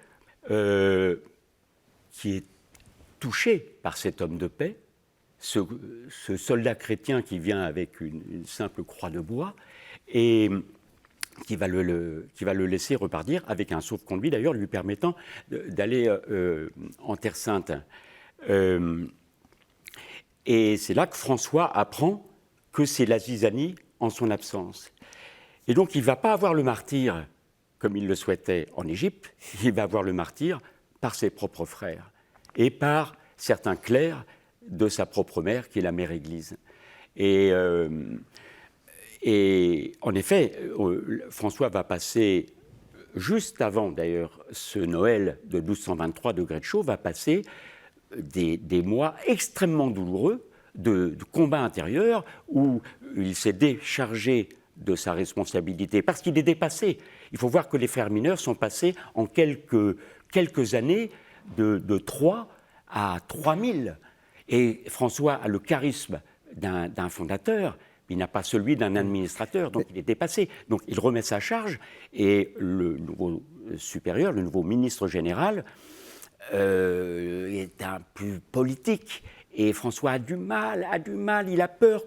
qui est touché par cet homme de paix, ce soldat chrétien qui vient avec une simple croix de bois, et qui va le laisser repartir avec un sauf-conduit, d'ailleurs, lui permettant d'aller en Terre Sainte. Et c'est là que François apprend que c'est la zizanie en son absence. Et donc, il ne va pas avoir le martyre comme il le souhaitait en Égypte, il va avoir le martyre par ses propres frères et par certains clercs de sa propre mère, qui est la mère Église. Et en effet, François va passer, juste avant d'ailleurs ce Noël de 1223 de Gretschau, va passer des mois extrêmement douloureux de combat intérieur où il s'est déchargé de sa responsabilité parce qu'il est dépassé. Il faut voir que les frères mineurs sont passés en quelques années de 3 à 3000. Et François a le charisme d'un fondateur, il n'a pas celui d'un administrateur, donc il est dépassé. Donc il remet sa charge et le nouveau supérieur, le nouveau ministre général, est un plus politique. Et François a du mal, il a peur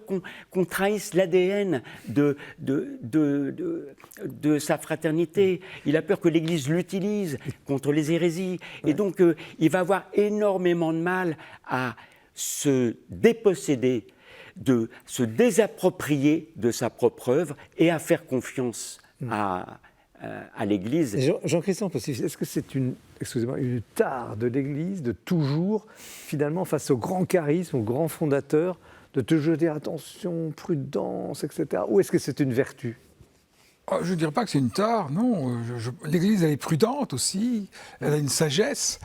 qu'on trahisse l'ADN de sa fraternité. Il a peur que l'Église l'utilise contre les hérésies. Et donc, il va avoir énormément de mal à se déposséder, de se désapproprier de sa propre œuvre et à faire confiance à l'Église. Jean-Christian, est-ce que c'est une tare de l'Église de toujours, finalement, face au grand charisme, au grand fondateur, de toujours dire attention, prudence, etc. Ou est-ce que c'est une vertu ? Je ne dirais pas que c'est une tare, non. L'Église, elle est prudente aussi, elle a une sagesse,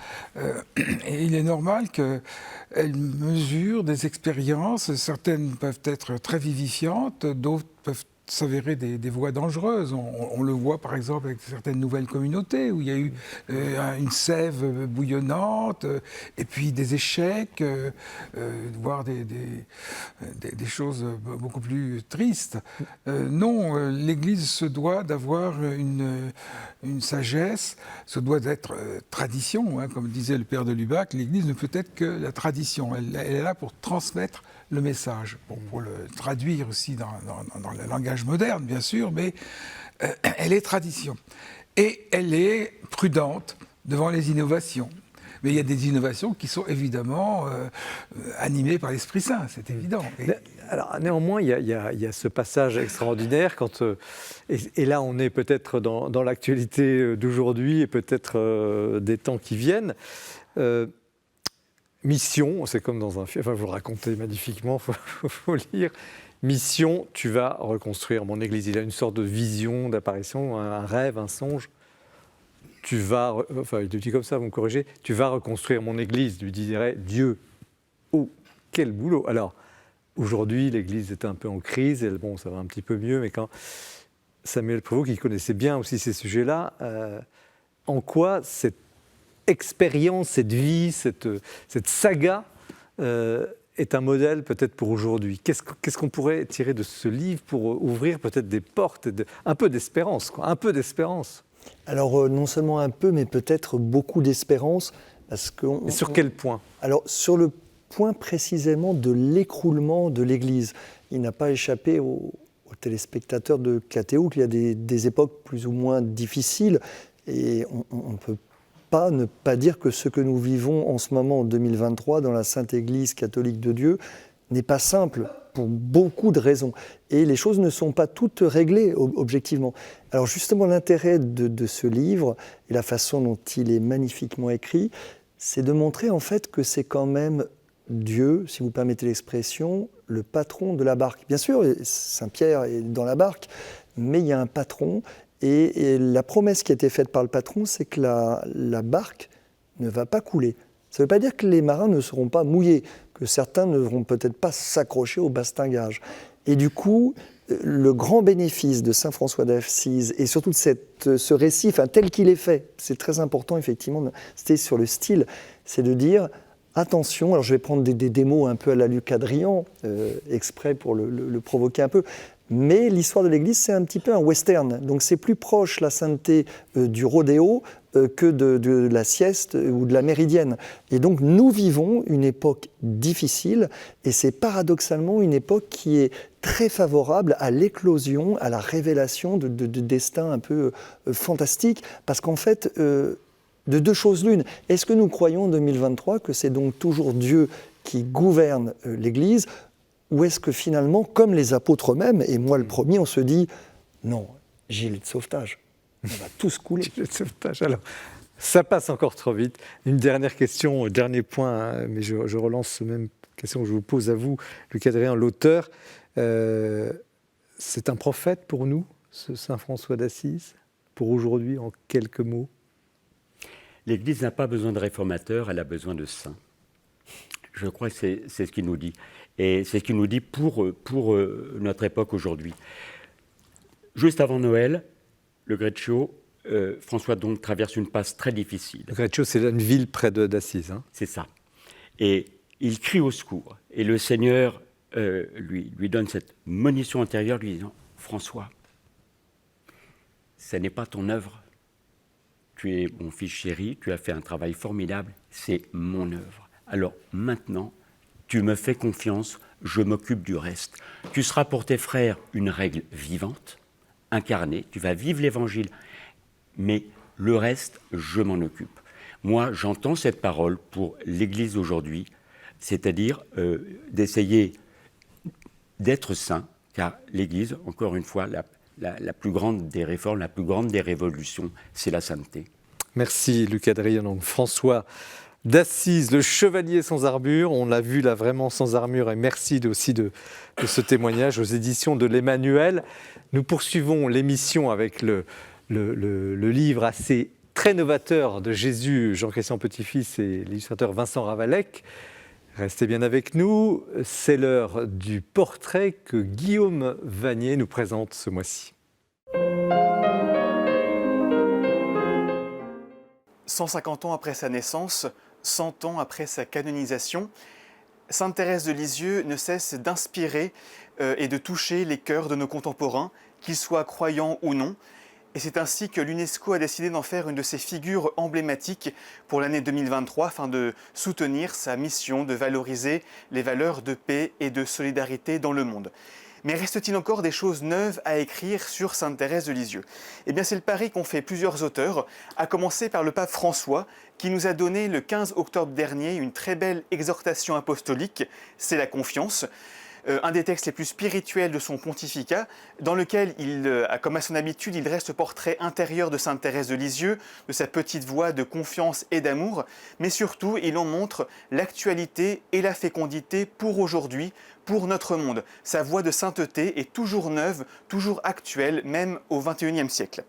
et il est normal qu'elle mesure des expériences. Certaines peuvent être très vivifiantes, d'autres peuvent s'avérer des voies dangereuses. On le voit par exemple avec certaines nouvelles communautés où il y a eu une sève bouillonnante et puis des échecs, voire des choses beaucoup plus tristes. Non, l'Église se doit d'avoir une sagesse, se doit d'être tradition, hein, comme disait le père de Lubac. L'Église ne peut être que la tradition. Elle est là pour transmettre le message, pour le traduire aussi dans le langage moderne, bien sûr, mais elle est tradition. Et elle est prudente devant les innovations. Mais il y a des innovations qui sont évidemment animées par l'Esprit Saint, c'est évident. Alors, néanmoins, il y a ce passage extraordinaire, et là on est peut-être dans l'actualité d'aujourd'hui et peut-être des temps qui viennent. Mission, c'est comme dans un film, enfin vous le racontez magnifiquement, faut lire. Mission, tu vas reconstruire mon église. Il a une sorte de vision, d'apparition, un rêve, un songe. Il te dit comme ça, vous me corrigez, tu vas reconstruire mon église, lui dirait Dieu. Oh, quel boulot! Alors, aujourd'hui, l'église est un peu en crise, bon, ça va un petit peu mieux, mais quand Samuel Prévost, qui connaissait bien aussi ces sujets-là, en quoi cette expérience, cette vie, cette saga est un modèle peut-être pour aujourd'hui. Qu'est-ce qu'on pourrait tirer de ce livre pour ouvrir peut-être des portes, un peu d'espérance, un peu d'espérance. Alors non seulement un peu, mais peut-être beaucoup d'espérance. Et sur quel point ? Alors sur le point précisément de l'écroulement de l'Église. Il n'a pas échappé aux téléspectateurs de KTO qu'il y a des époques plus ou moins difficiles et on ne peut pas ne pas dire que ce que nous vivons en ce moment en 2023 dans la Sainte Église catholique de Dieu n'est pas simple pour beaucoup de raisons. Et les choses ne sont pas toutes réglées objectivement. Alors justement, l'intérêt de ce livre et la façon dont il est magnifiquement écrit, c'est de montrer en fait que c'est quand même Dieu, si vous permettez l'expression, le patron de la barque. Bien sûr, Saint-Pierre est dans la barque, mais il y a un patron. Et la promesse qui a été faite par le patron, c'est que la barque ne va pas couler. Ça ne veut pas dire que les marins ne seront pas mouillés, que certains ne vont peut-être pas s'accrocher au bastingage. Et du coup, le grand bénéfice de saint François d'Assise, et surtout de ce récit, tel qu'il est fait, c'est très important effectivement, c'était sur le style, c'est de dire attention, alors je vais prendre des mots un peu à la Luc Adrian, exprès pour le provoquer un peu, Mais l'histoire de l'Église, c'est un petit peu un western. Donc c'est plus proche, la sainteté, du rodéo que de la sieste ou de la méridienne. Et donc nous vivons une époque difficile, et c'est paradoxalement une époque qui est très favorable à l'éclosion, à la révélation de destins un peu fantastiques. Parce qu'en fait, de deux choses l'une. Est-ce que nous croyons en 2023 que c'est donc toujours Dieu qui gouverne l'Église ? Ou est-ce que finalement, comme les apôtres eux-mêmes, et moi le premier, on se dit non, gilet de sauvetage, on va tous couler. Gilet de sauvetage. Alors, ça passe encore trop vite. Une dernière question, dernier point, hein, mais je relance cette même question que je vous pose à vous, Luc Adrien, l'auteur. C'est un prophète pour nous, ce Saint François d'Assise, pour aujourd'hui, en quelques mots. L'Église n'a pas besoin de réformateurs, elle a besoin de saints. Je crois que c'est ce qu'il nous dit. Et c'est ce qu'il nous dit pour notre époque aujourd'hui. Juste avant Noël, le Greccio, François donc traverse une passe très difficile. Le Greccio, c'est une ville près d'Assise. Hein. C'est ça. Et il crie au secours. Et le Seigneur lui donne cette monition intérieure, lui disant « François, ce n'est pas ton œuvre. Tu es mon fils chéri, tu as fait un travail formidable, c'est mon œuvre. Alors maintenant, tu me fais confiance, je m'occupe du reste. Tu seras pour tes frères une règle vivante, incarnée, tu vas vivre l'Évangile, mais le reste, je m'en occupe. » Moi, j'entends cette parole pour l'Église aujourd'hui, c'est-à-dire d'essayer d'être saint, car l'Église, encore une fois, la plus grande des réformes, la plus grande des révolutions, c'est la sainteté. Merci Luc Adrien. Donc François d'Assise, le chevalier sans armure, on l'a vu là vraiment sans armure, et merci aussi de ce témoignage aux éditions de l'Emmanuel. Nous poursuivons l'émission avec le livre assez très novateur de Jésus, Jean-Christian Petit-Fils et l'illustrateur Vincent Ravalec. Restez bien avec nous, c'est l'heure du portrait que Guillaume Vanier nous présente ce mois-ci. 150 ans après sa naissance, 100 ans après sa canonisation, Sainte Thérèse de Lisieux ne cesse d'inspirer et de toucher les cœurs de nos contemporains, qu'ils soient croyants ou non. Et c'est ainsi que l'UNESCO a décidé d'en faire une de ses figures emblématiques pour l'année 2023, afin de soutenir sa mission de valoriser les valeurs de paix et de solidarité dans le monde. Mais reste-t-il encore des choses neuves à écrire sur Sainte Thérèse de Lisieux ? Eh bien, c'est le pari qu'ont fait plusieurs auteurs, à commencer par le pape François, qui nous a donné le 15 octobre dernier une très belle exhortation apostolique, c'est la confiance. Un des textes les plus spirituels de son pontificat, dans lequel, comme à son habitude, il dresse le portrait intérieur de Sainte Thérèse de Lisieux, de sa petite voix de confiance et d'amour, mais surtout, il en montre l'actualité et la fécondité pour aujourd'hui, pour notre monde. Sa voix de sainteté est toujours neuve, toujours actuelle, même au XXIe siècle.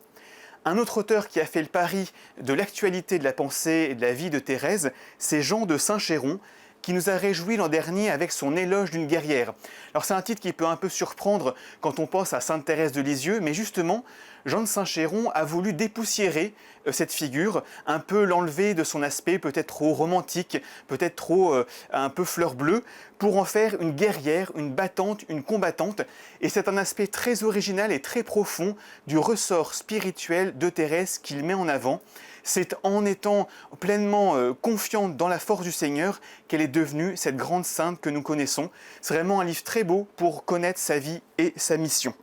Un autre auteur qui a fait le pari de l'actualité de la pensée et de la vie de Thérèse, c'est Jean de Saint-Chéron, qui nous a réjouis l'an dernier avec son éloge d'une guerrière. Alors c'est un titre qui peut un peu surprendre quand on pense à Sainte Thérèse de Lisieux, mais justement, Jean de Saint-Chéron a voulu dépoussiérer cette figure, un peu l'enlever de son aspect peut-être trop romantique, peut-être trop un peu fleur bleue, pour en faire une guerrière, une battante, une combattante. Et c'est un aspect très original et très profond du ressort spirituel de Thérèse qu'il met en avant. C'est en étant pleinement confiante dans la force du Seigneur qu'elle est devenue cette grande sainte que nous connaissons. C'est vraiment un livre très beau pour connaître sa vie et sa mission.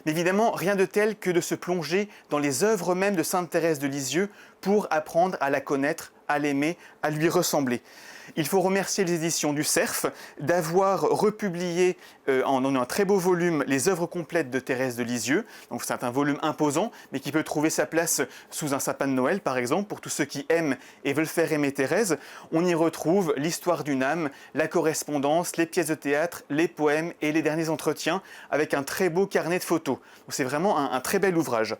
Mais évidemment, rien de tel que de se plonger dans les œuvres mêmes de Sainte Thérèse de Lisieux pour apprendre à la connaître, à l'aimer, à lui ressembler. Il faut remercier les éditions du Cerf d'avoir republié en un très beau volume les œuvres complètes de Thérèse de Lisieux. Donc c'est un volume imposant, mais qui peut trouver sa place sous un sapin de Noël, par exemple, pour tous ceux qui aiment et veulent faire aimer Thérèse. On y retrouve l'histoire d'une âme, la correspondance, les pièces de théâtre, les poèmes et les derniers entretiens, avec un très beau carnet de photos. Donc c'est vraiment un très bel ouvrage.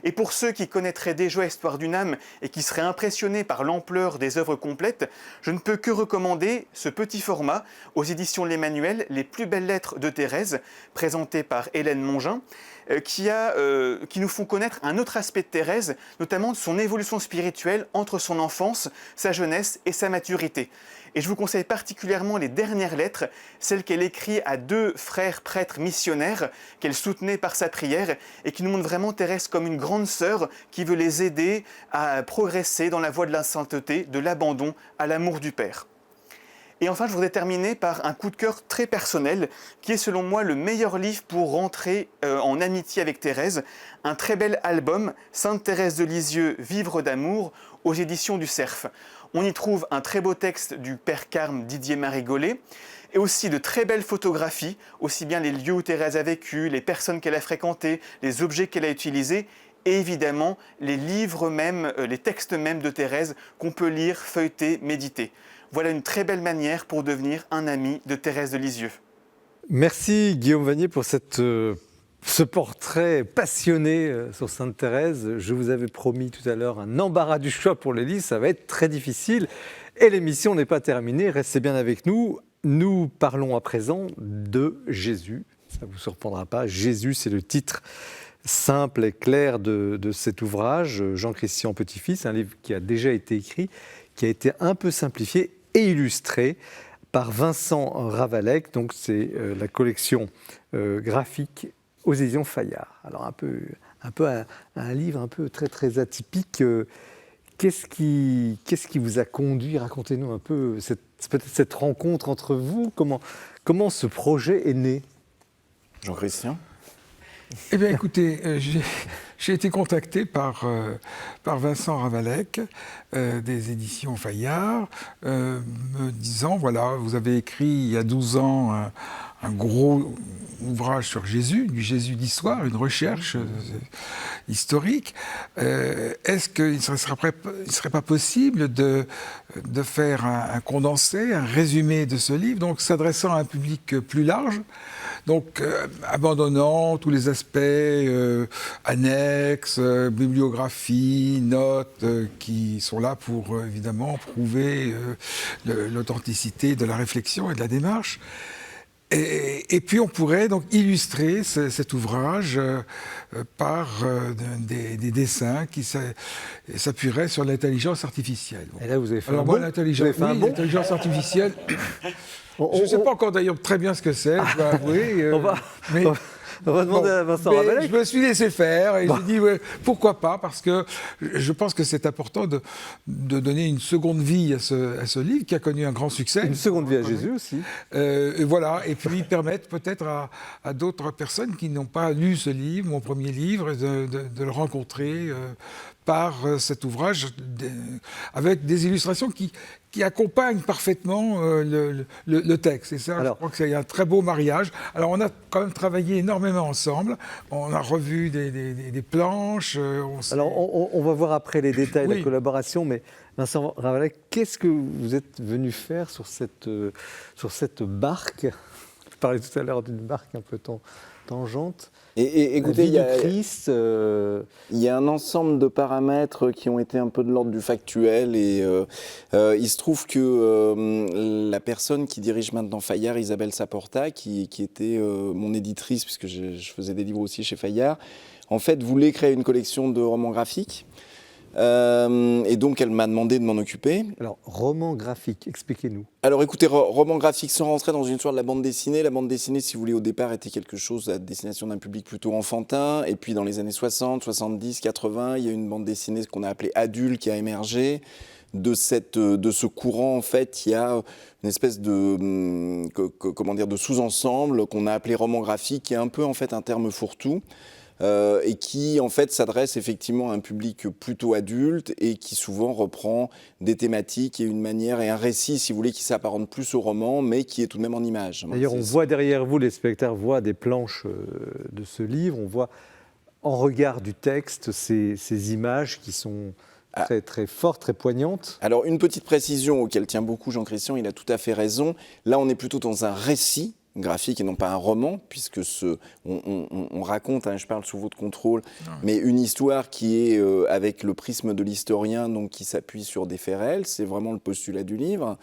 Et pour ceux qui connaîtraient déjà l'histoire d'une âme et qui seraient impressionnés par l'ampleur des œuvres complètes, je ne peux que recommander ce petit format aux éditions de l'Emmanuel, Les plus belles lettres de Thérèse, présenté par Hélène Mongin. qui nous font connaître un autre aspect de Thérèse, notamment son évolution spirituelle entre son enfance, sa jeunesse et sa maturité. Et je vous conseille particulièrement les dernières lettres, celles qu'elle écrit à 2 frères prêtres missionnaires qu'elle soutenait par sa prière et qui nous montrent vraiment Thérèse comme une grande sœur qui veut les aider à progresser dans la voie de la sainteté, de l'abandon à l'amour du Père. Et enfin, je voudrais terminer par un coup de cœur très personnel, qui est selon moi le meilleur livre pour rentrer en amitié avec Thérèse. Un très bel album, Sainte Thérèse de Lisieux, Vivre d'amour, aux éditions du Cerf. On y trouve un très beau texte du Père Carme Didier-Marie Gollet, et aussi de très belles photographies, aussi bien les lieux où Thérèse a vécu, les personnes qu'elle a fréquentées, les objets qu'elle a utilisés, et évidemment les livres même, les textes même de Thérèse qu'on peut lire, feuilleter, méditer. Voilà une très belle manière pour devenir un ami de Thérèse de Lisieux. Merci Guillaume Vanier pour ce portrait passionné sur Sainte Thérèse. Je vous avais promis tout à l'heure un embarras du choix pour les livres, ça va être très difficile. Et l'émission n'est pas terminée, restez bien avec nous. Nous parlons à présent de Jésus. Ça ne vous surprendra pas, Jésus c'est le titre simple et clair de cet ouvrage, Jean-Christian Petit-Fils, un livre qui a déjà été écrit, qui a été un peu simplifié et illustré par Vincent Ravalec. Donc c'est la collection graphique aux éditions Fayard. Alors un livre un peu très très atypique. Qu'est-ce qui vous a conduit? Racontez-nous un peu peut-être cette rencontre entre vous. Comment ce projet est né? Jean-Christian? Eh bien, écoutez, j'ai été contacté par Vincent Ravalec des éditions Fayard, me disant, voilà, vous avez écrit il y a 12 ans un gros ouvrage sur Jésus, du Jésus d'histoire, une recherche historique. Est-ce qu'il ne serait pas possible de faire un condensé, un résumé de ce livre, donc s'adressant à un public plus large, donc abandonnant tous les aspects annexes, bibliographie, notes, qui sont là pour évidemment prouver l'authenticité de la réflexion et de la démarche. Et puis on pourrait donc illustrer cet ouvrage par des dessins qui s'appuieraient sur l'intelligence artificielle. Et là, vous avez fait Alors un moi, bon. l'intelligence artificielle, je ne sais pas encore d'ailleurs très bien ce que c'est, je dois avouer. On va demander à Vincent Ravalec. Je me suis laissé faire et j'ai dit pourquoi pas, parce que je pense que c'est important de donner une seconde vie à ce livre qui a connu un grand succès. Une seconde vie à Jésus aussi. Et voilà, et puis permettre peut-être à d'autres personnes qui n'ont pas lu ce livre, mon premier livre, de le rencontrer par cet ouvrage avec des illustrations qui accompagnent parfaitement le texte. Et ça, je crois que c'est un très beau mariage. Alors, on a quand même travaillé énormément ensemble. On a revu des planches. On va voir après les détails de la collaboration, mais Vincent Ravalec, qu'est-ce que vous êtes venu faire sur cette barque? Vous parlez tout à l'heure d'une barque un peu tangente. Et écoutez, il y a un ensemble de paramètres qui ont été un peu de l'ordre du factuel et il se trouve que la personne qui dirige maintenant Fayard, Isabelle Saporta, qui était mon éditrice, puisque je faisais des livres aussi chez Fayard, en fait voulait créer une collection de romans graphiques. Et donc elle m'a demandé de m'en occuper. Alors, roman graphique, expliquez-nous. Alors écoutez, roman graphique, sans rentrer dans une histoire de la bande dessinée. La bande dessinée, si vous voulez, au départ était quelque chose à destination d'un public plutôt enfantin. Et puis dans les années 60, 70, 80, il y a une bande dessinée, ce qu'on a appelé adulte, qui a émergé. De ce courant, en fait, il y a une espèce de sous-ensemble qu'on a appelé roman graphique, qui est un peu en fait un terme fourre-tout. Et qui en fait s'adresse effectivement à un public plutôt adulte et qui souvent reprend des thématiques et une manière et un récit, si vous voulez, qui s'apparente plus au roman, mais qui est tout de même en image. D'ailleurs, on voit derrière vous, les spectateurs voient des planches de ce livre, on voit en regard du texte ces images qui sont très, très fortes, très poignantes. Alors, une petite précision auquel tient beaucoup Jean-Christian, il a tout à fait raison. Là, on est plutôt dans un récit graphique et non pas un roman, puisque on raconte, hein, je parle sous votre contrôle, mais une histoire qui est avec le prisme de l'historien, donc qui s'appuie sur des faits réels, c'est vraiment le postulat du livre.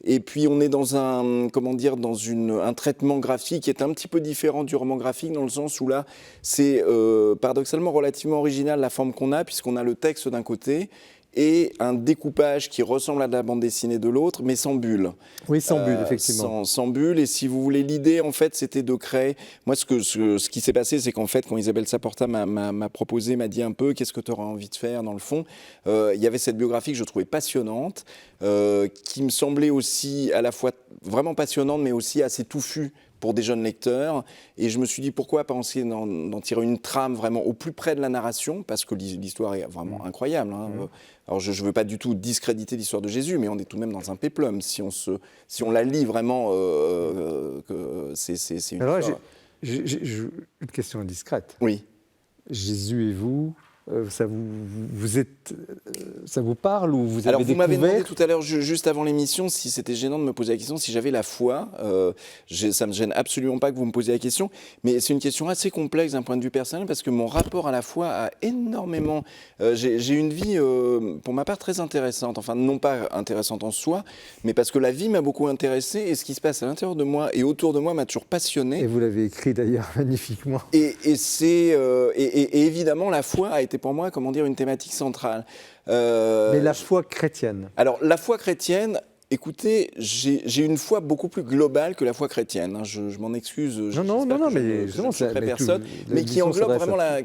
Et puis on est dans un traitement graphique qui est un petit peu différent du roman graphique, dans le sens où là, c'est paradoxalement relativement original la forme qu'on a, puisqu'on a le texte d'un côté, et un découpage qui ressemble à de la bande dessinée de l'autre, mais sans bulle. Oui, sans bulle, effectivement. Sans bulle, et si vous voulez, l'idée, en fait, c'était de créer... Moi, ce qui s'est passé, c'est qu'en fait, quand Isabelle Saporta m'a proposé, m'a dit un peu, qu'est-ce que tu aurais envie de faire, dans le fond, il y avait cette biographie que je trouvais passionnante, qui me semblait aussi à la fois vraiment passionnante, mais aussi assez touffue pour des jeunes lecteurs, et je me suis dit pourquoi pas essayer d'en tirer une trame vraiment au plus près de la narration, parce que l'histoire est vraiment incroyable, hein. Alors je ne veux pas du tout discréditer l'histoire de Jésus, mais on est tout de même dans un péplum. Si on la lit vraiment, c'est une Alors histoire. j'ai une question indiscrète. Oui. Jésus et vous, ça vous parle ou vous avez Alors vous m'avez demandé découvert tout à l'heure, juste avant l'émission, si c'était gênant de me poser la question, si j'avais la foi. Ça ne me gêne absolument pas que vous me posiez la question, mais c'est une question assez complexe d'un point de vue personnel, parce que mon rapport à la foi a énormément... j'ai une vie, pour ma part, très intéressante. Enfin, non pas intéressante en soi, mais parce que la vie m'a beaucoup intéressé, et ce qui se passe à l'intérieur de moi et autour de moi m'a toujours passionné. Et vous l'avez écrit d'ailleurs magnifiquement. Et évidemment, la foi a été pour moi, comment dire, une thématique centrale. Mais la foi chrétienne. Alors, la foi chrétienne, écoutez, j'ai une foi beaucoup plus globale que la foi chrétienne, hein. Je m'en excuse. Non, mais justement, je ne personne, mais qui englobe vraiment la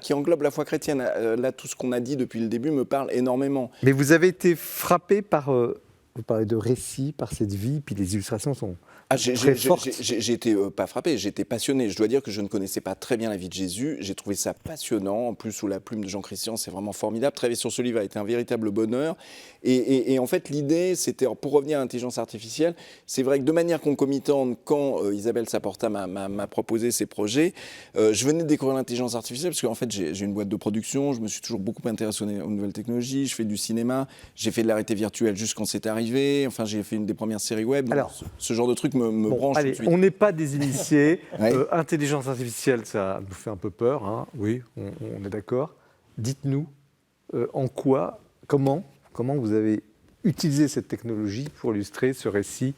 foi chrétienne. Là, tout ce qu'on a dit depuis le début me parle énormément. Mais vous avez été frappé par, vous parlez de récits, par cette vie, puis les illustrations sont très fortes. J'ai été pas frappé, j'ai été passionné. Je dois dire que je ne connaissais pas très bien la vie de Jésus. J'ai trouvé ça passionnant. En plus, sous la plume de Jean Christian, c'est vraiment formidable. Travailler sur ce livre a été un véritable bonheur. Et en fait, l'idée, c'était, pour revenir à l'intelligence artificielle, c'est vrai que de manière concomitante, quand Isabelle Saporta m'a proposé ces projets, je venais de découvrir l'intelligence artificielle, parce qu'en fait, j'ai une boîte de production, je me suis toujours beaucoup intéressé aux nouvelles technologies, je fais du cinéma, j'ai fait de la réalité virtuelle juste quand c'est arrivé, enfin, j'ai fait une des premières séries web. Donc, alors, ce genre de truc me branche tout de suite. On n'est pas des initiés. Ouais. Intelligence artificielle, ça nous fait un peu peur, hein. Oui, on est d'accord. Dites-nous en quoi, comment vous avez utilisé cette technologie pour illustrer ce récit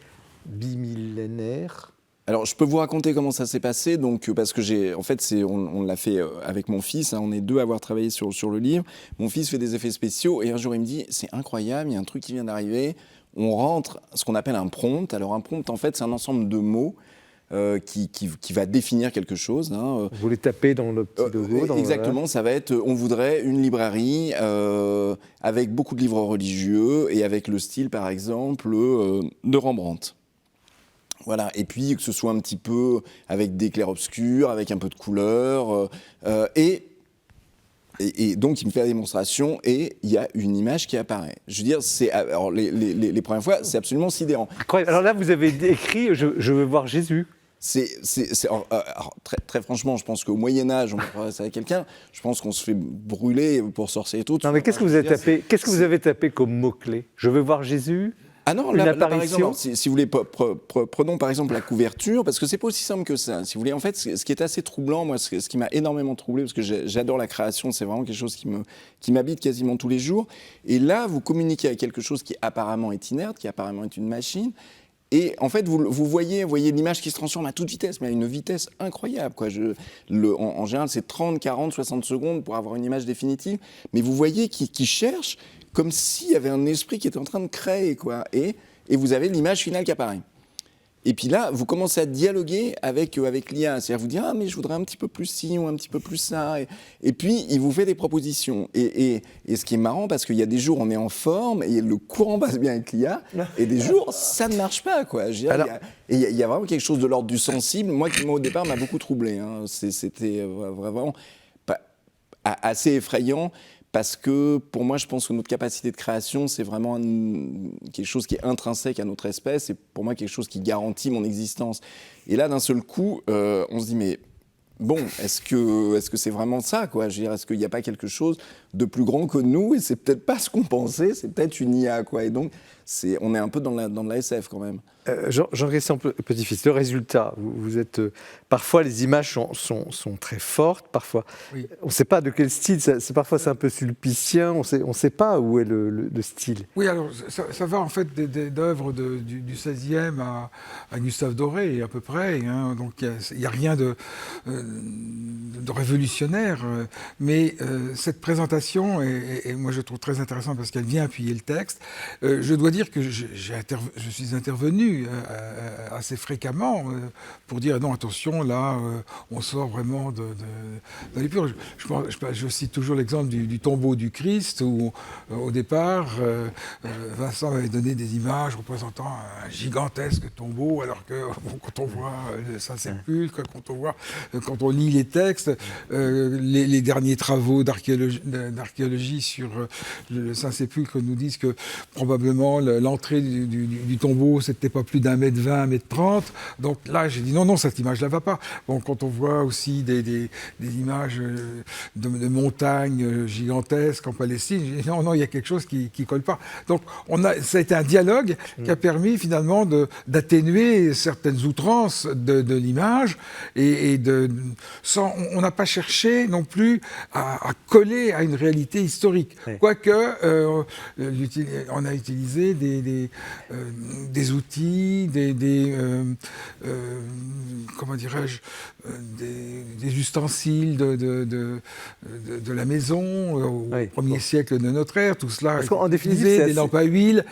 bimillénaire. Alors, je peux vous raconter comment ça s'est passé, donc, parce que en fait, on l'a fait avec mon fils, hein, on est deux à avoir travaillé sur le livre. Mon fils fait des effets spéciaux, et un jour, il me dit, c'est incroyable, il y a un truc qui vient d'arriver, on rentre ce qu'on appelle un prompt. Alors, un prompt, en fait, c'est un ensemble de mots qui va définir quelque chose, hein. Vous les tapez dans le petit logo. Exactement, ça va être, on voudrait une librairie avec beaucoup de livres religieux, et avec le style, par exemple, de Rembrandt. Voilà, et puis que ce soit un petit peu avec des clairs-obscurs, avec un peu de couleur, et donc il me fait la démonstration et il y a une image qui apparaît. Je veux dire, alors les premières fois, c'est absolument sidérant. Alors là, vous avez écrit « Je veux voir Jésus ». Alors, très franchement, je pense qu'au Moyen-Âge, on parle ça avec quelqu'un, je pense qu'on se fait brûler pour sorcier et tout. Non, mais qu'est-ce que vous avez tapé, vous avez tapé comme mot-clé ? Je veux voir Jésus ? Ah non, là, par exemple, si vous voulez, prenons par exemple la couverture, parce que c'est pas aussi simple que ça. Si vous voulez, en fait, ce qui est assez troublant, moi, ce qui m'a énormément troublé, parce que j'adore la création, c'est vraiment quelque chose qui m'habite quasiment tous les jours. Et là, vous communiquez avec quelque chose qui apparemment est inerte, qui apparemment est une machine. Et en fait, vous voyez l'image qui se transforme à toute vitesse, mais à une vitesse incroyable, quoi. En général, c'est 30, 40, 60 secondes pour avoir une image définitive. Mais vous voyez qu'il cherche comme s'il y avait un esprit qui était en train de créer, quoi. Et vous avez l'image finale qui apparaît. Et puis là, vous commencez à dialoguer avec l'IA. C'est-à-dire vous dire, ah, mais je voudrais un petit peu plus ci ou un petit peu plus ça. Et puis, il vous fait des propositions. Et ce qui est marrant, parce qu'il y a des jours, on est en forme et le courant passe bien avec l'IA. Et des jours, ça ne marche pas, quoi. Il y a vraiment quelque chose de l'ordre du sensible. Moi, qui, au départ, m'a beaucoup troublé, hein. C'était vraiment assez effrayant. Parce que pour moi, je pense que notre capacité de création, c'est vraiment quelque chose qui est intrinsèque à notre espèce, et pour moi quelque chose qui garantit mon existence. Et là, d'un seul coup, on se dit, mais bon, est-ce que c'est vraiment ça, quoi ? Je veux dire, est-ce qu'il n'y a pas quelque chose de plus grand que nous, et c'est peut-être pas ce qu'on pensait, c'est peut-être une IA, quoi. Et donc, on est un peu dans de la SF quand même. Jean-Christian Petit-Fils, le résultat, vous êtes, parfois les images sont très fortes, parfois Oui. on ne sait pas de quel style, parfois c'est un peu sulpicien, on ne sait pas où est le style. Oui, alors ça va en fait d'œuvres du XVIe à Gustave Doré à peu près, hein, donc il n'y a rien de révolutionnaire, mais cette présentation, et moi je trouve très intéressante parce qu'elle vient appuyer le texte. Je dois dire que je suis intervenu assez fréquemment pour dire non, attention, là on sort vraiment de l'épure. Je cite toujours l'exemple du tombeau du Christ où au départ Vincent avait donné des images représentant un gigantesque tombeau, alors que quand on voit le Saint-Sépulcre, quand on lit les textes, les derniers travaux d'archéologie sur le Saint-Sépulcre nous disent que probablement l'entrée du tombeau, c'était pas plus d'1,20 m, 1,30 m. Donc là, j'ai dit non, cette image-là va pas. Bon, quand on voit aussi des images de montagnes gigantesques en Palestine, j'ai dit non, il y a quelque chose qui colle pas. Donc ça a été un dialogue qui a permis finalement d'atténuer certaines outrances de l'image on n'a pas cherché non plus à coller à une réalité historique. Oui. Quoique, on a utilisé des outils, comment dirais-je, des ustensiles de la maison au premier siècle de notre ère. Tout cela a été utilisé, des lampes à huile,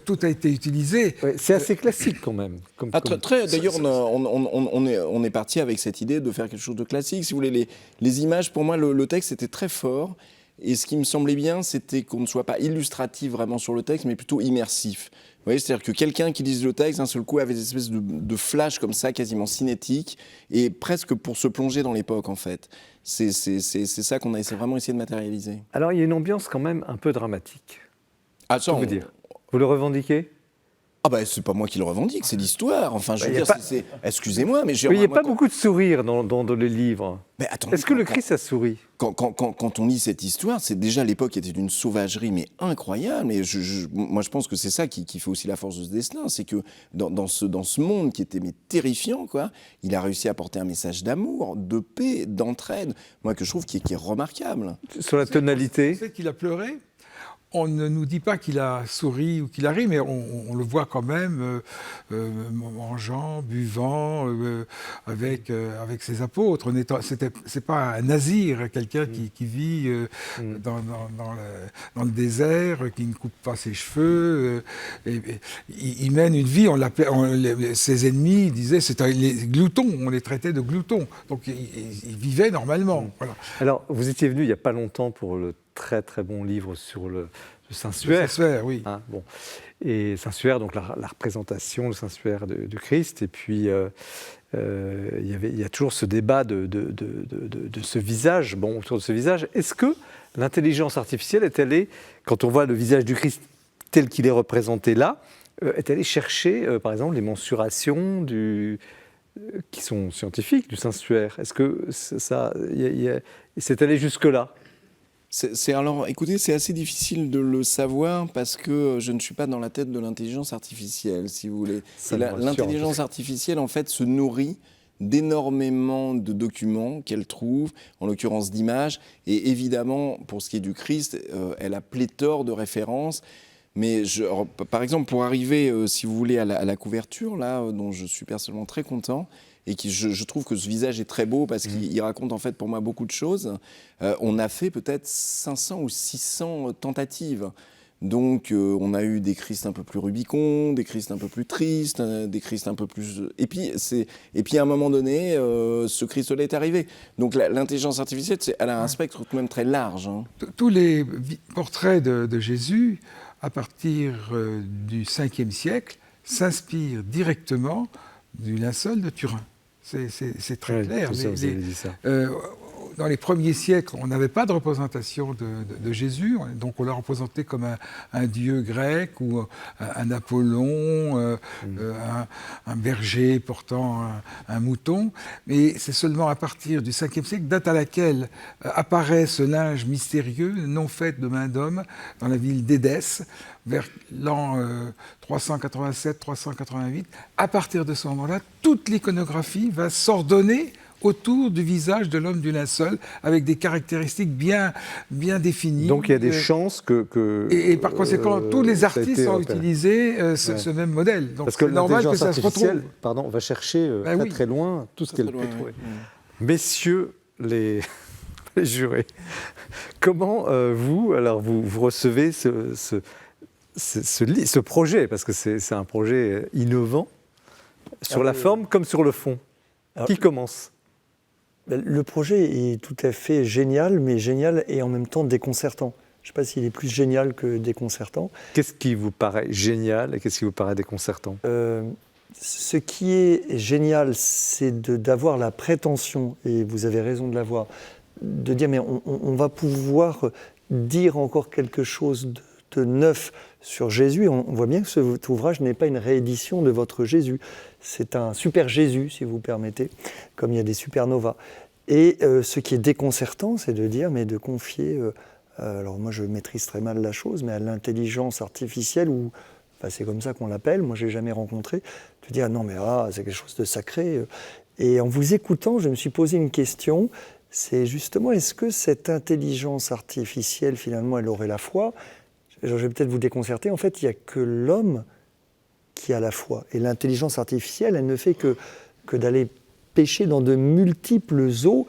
tout a été utilisé. Oui, c'est assez classique quand même. D'ailleurs, on est parti avec cette idée de faire quelque chose de classique. Si vous voulez, les images, pour moi, le texte était très fort. Et ce qui me semblait bien, c'était qu'on ne soit pas illustratif vraiment sur le texte, mais plutôt immersif. Vous voyez, c'est-à-dire que quelqu'un qui lise le texte, d'un seul coup, avait des espèces de flashs comme ça, quasiment cinétiques, et presque pour se plonger dans l'époque, en fait. C'est ça qu'on a vraiment essayé de matérialiser. Alors, il y a une ambiance quand même un peu dramatique. Ah, ça, vous le revendiquez ? Ah ben, c'est pas moi qui le revendique, c'est l'histoire. Enfin, je veux dire, excusez-moi, mais... Il n'y a pas beaucoup de sourires dans les livres. Mais attendez, est-ce que le Christ a souri ? Quand on lit cette histoire, c'est déjà l'époque était d'une sauvagerie, mais incroyable. Et moi, je pense que c'est ça qui fait aussi la force de ce destin, c'est que dans ce monde qui était terrifiant, quoi, il a réussi à porter un message d'amour, de paix, d'entraide, moi que je trouve qui est remarquable. Sur la tonalité. Vous savez qu'il a pleuré ? On ne nous dit pas qu'il a souri ou qu'il a ri, mais on le voit quand même mangeant, buvant, avec ses apôtres. C'est pas un nazir, quelqu'un qui vit dans le désert, qui ne coupe pas ses cheveux. Il mène une vie, ses ennemis disaient c'était les gloutons, on les traitait de gloutons. Donc il vivait normalement. Voilà. Alors, vous étiez venu il n'y a pas longtemps pour le très très bon livre sur le Saint-Suaire. Le Saint-Suaire, oui. Hein, bon. Et Saint-Suaire, donc la représentation, le Saint-Suaire du Christ. Et puis, il y a toujours ce débat de ce visage, autour de ce visage. Est-ce que l'intelligence artificielle est allée, quand on voit le visage du Christ tel qu'il est représenté là, est allée chercher, par exemple, les mensurations qui sont scientifiques du Saint-Suaire? Est-ce que c'est allé jusque-là? Alors, écoutez, c'est assez difficile de le savoir parce que je ne suis pas dans la tête de l'intelligence artificielle, si vous voulez. L'intelligence artificielle, en fait, se nourrit d'énormément de documents qu'elle trouve, en l'occurrence d'images. Et évidemment, pour ce qui est du Christ, elle a pléthore de références. Mais par exemple, pour arriver, si vous voulez, à la couverture, là, dont je suis personnellement très content, et je trouve que ce visage est très beau parce qu'il raconte en fait pour moi beaucoup de choses. On a fait peut-être 500 ou 600 tentatives. Donc on a eu des Christ un peu plus Rubicon, des Christ un peu plus tristes, des Christ un peu plus... Et puis à un moment donné, ce Christ-là est arrivé. Donc l'intelligence artificielle, elle a un spectre tout de même très large. Hein. Tous les portraits de Jésus, à partir du 5e siècle, s'inspirent directement du linceul de Turin. C'est très clair. dans les premiers siècles, on n'avait pas de représentation de Jésus, donc on l'a représenté comme un dieu grec ou un Apollon, un berger portant un mouton. Mais c'est seulement à partir du 5e siècle, date à laquelle apparaît ce linge mystérieux, non fait de main d'homme, dans la ville d'Édesse, vers l'an 387-388. À partir de ce moment-là, toute l'iconographie va s'ordonner autour du visage de l'homme du linceul, avec des caractéristiques bien définies. Donc il y a des chances que et par conséquent, tous les artistes ont utilisé ce même modèle. Donc parce que c'est normal que ça se retrouve. Pardon, va chercher très loin tout ce qu'elle peut trouver. Messieurs les jurés, comment vous recevez ce projet, parce que c'est un projet innovant, sur la forme comme sur le fond. Qui commence ? Le projet est tout à fait génial, mais génial et en même temps déconcertant. Je ne sais pas s'il est plus génial que déconcertant. Qu'est-ce qui vous paraît génial et qu'est-ce qui vous paraît déconcertant ? Ce qui est génial, c'est d'avoir la prétention, et vous avez raison de l'avoir, de dire mais on va pouvoir dire encore quelque chose de neuf sur Jésus. On voit bien que cet ouvrage n'est pas une réédition de votre Jésus. C'est un super Jésus, si vous permettez, comme il y a des supernovas. Et ce qui est déconcertant, c'est de dire, mais de confier, alors moi je maîtrise très mal la chose, mais à l'intelligence artificielle, ou enfin, c'est comme ça qu'on l'appelle, moi je l'ai jamais rencontré, de dire non mais c'est quelque chose de sacré. Et en vous écoutant, je me suis posé une question, c'est justement, est-ce que cette intelligence artificielle, finalement, elle aurait la foi ? Je vais peut-être vous déconcerter, en fait, il n'y a que l'homme qui a la foi. Et l'intelligence artificielle, elle ne fait que d'aller pêcher dans de multiples eaux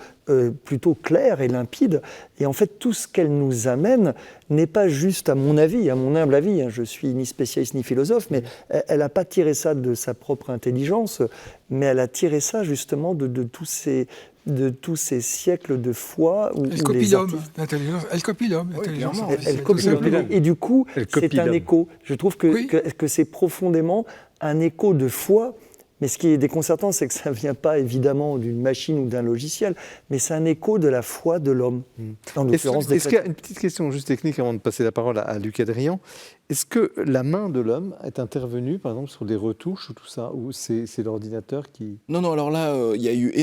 plutôt claires et limpides. Et en fait, tout ce qu'elle nous amène n'est pas juste, à mon avis, à mon humble avis, je ne suis ni spécialiste ni philosophe, mais elle n'a pas tiré ça de sa propre intelligence, mais elle a tiré ça justement de tous ces siècles de foi où elle copie l'homme, l'intelligence. Elle copie l'homme, l'intelligence. Elle copie l'homme. Et du coup, c'est un écho. Je trouve que c'est profondément un écho de foi. Mais ce qui est déconcertant, c'est que ça ne vient pas évidemment d'une machine ou d'un logiciel, mais c'est un écho de la foi de l'homme. En l'occurrence des Est-ce qu'il y a une petite question juste technique avant de passer la parole à Luc Adrian ? Est-ce que la main de l'homme est intervenue, par exemple, sur des retouches ou tout ça, ou c'est l'ordinateur qui... Non, alors là, il y a eu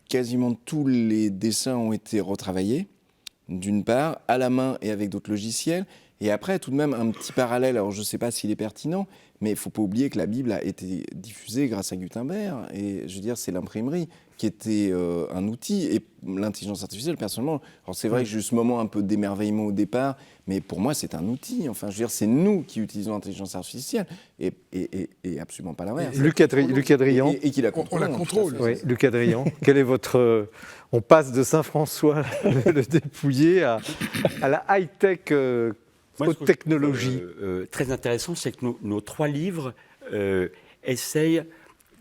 quasiment tous les dessins ont été retravaillés, d'une part, à la main et avec d'autres logiciels. Et après, tout de même, un petit parallèle, alors je ne sais pas s'il est pertinent, mais il ne faut pas oublier que la Bible a été diffusée grâce à Gutenberg. Et je veux dire, c'est l'imprimerie qui était un outil. Et l'intelligence artificielle, personnellement, alors c'est vrai que j'ai eu ce moment un peu d'émerveillement au départ, mais pour moi, c'est un outil. Enfin, je veux dire, c'est nous qui utilisons l'intelligence artificielle et absolument pas l'inverse. Luc Adrian. Et qui la contrôle. On la contrôle. Oui, Luc Adrian. Quel est votre... On passe de Saint-François, le dépouillé, à la high-tech... haute technologie. Très intéressant, c'est que nos trois livres essayent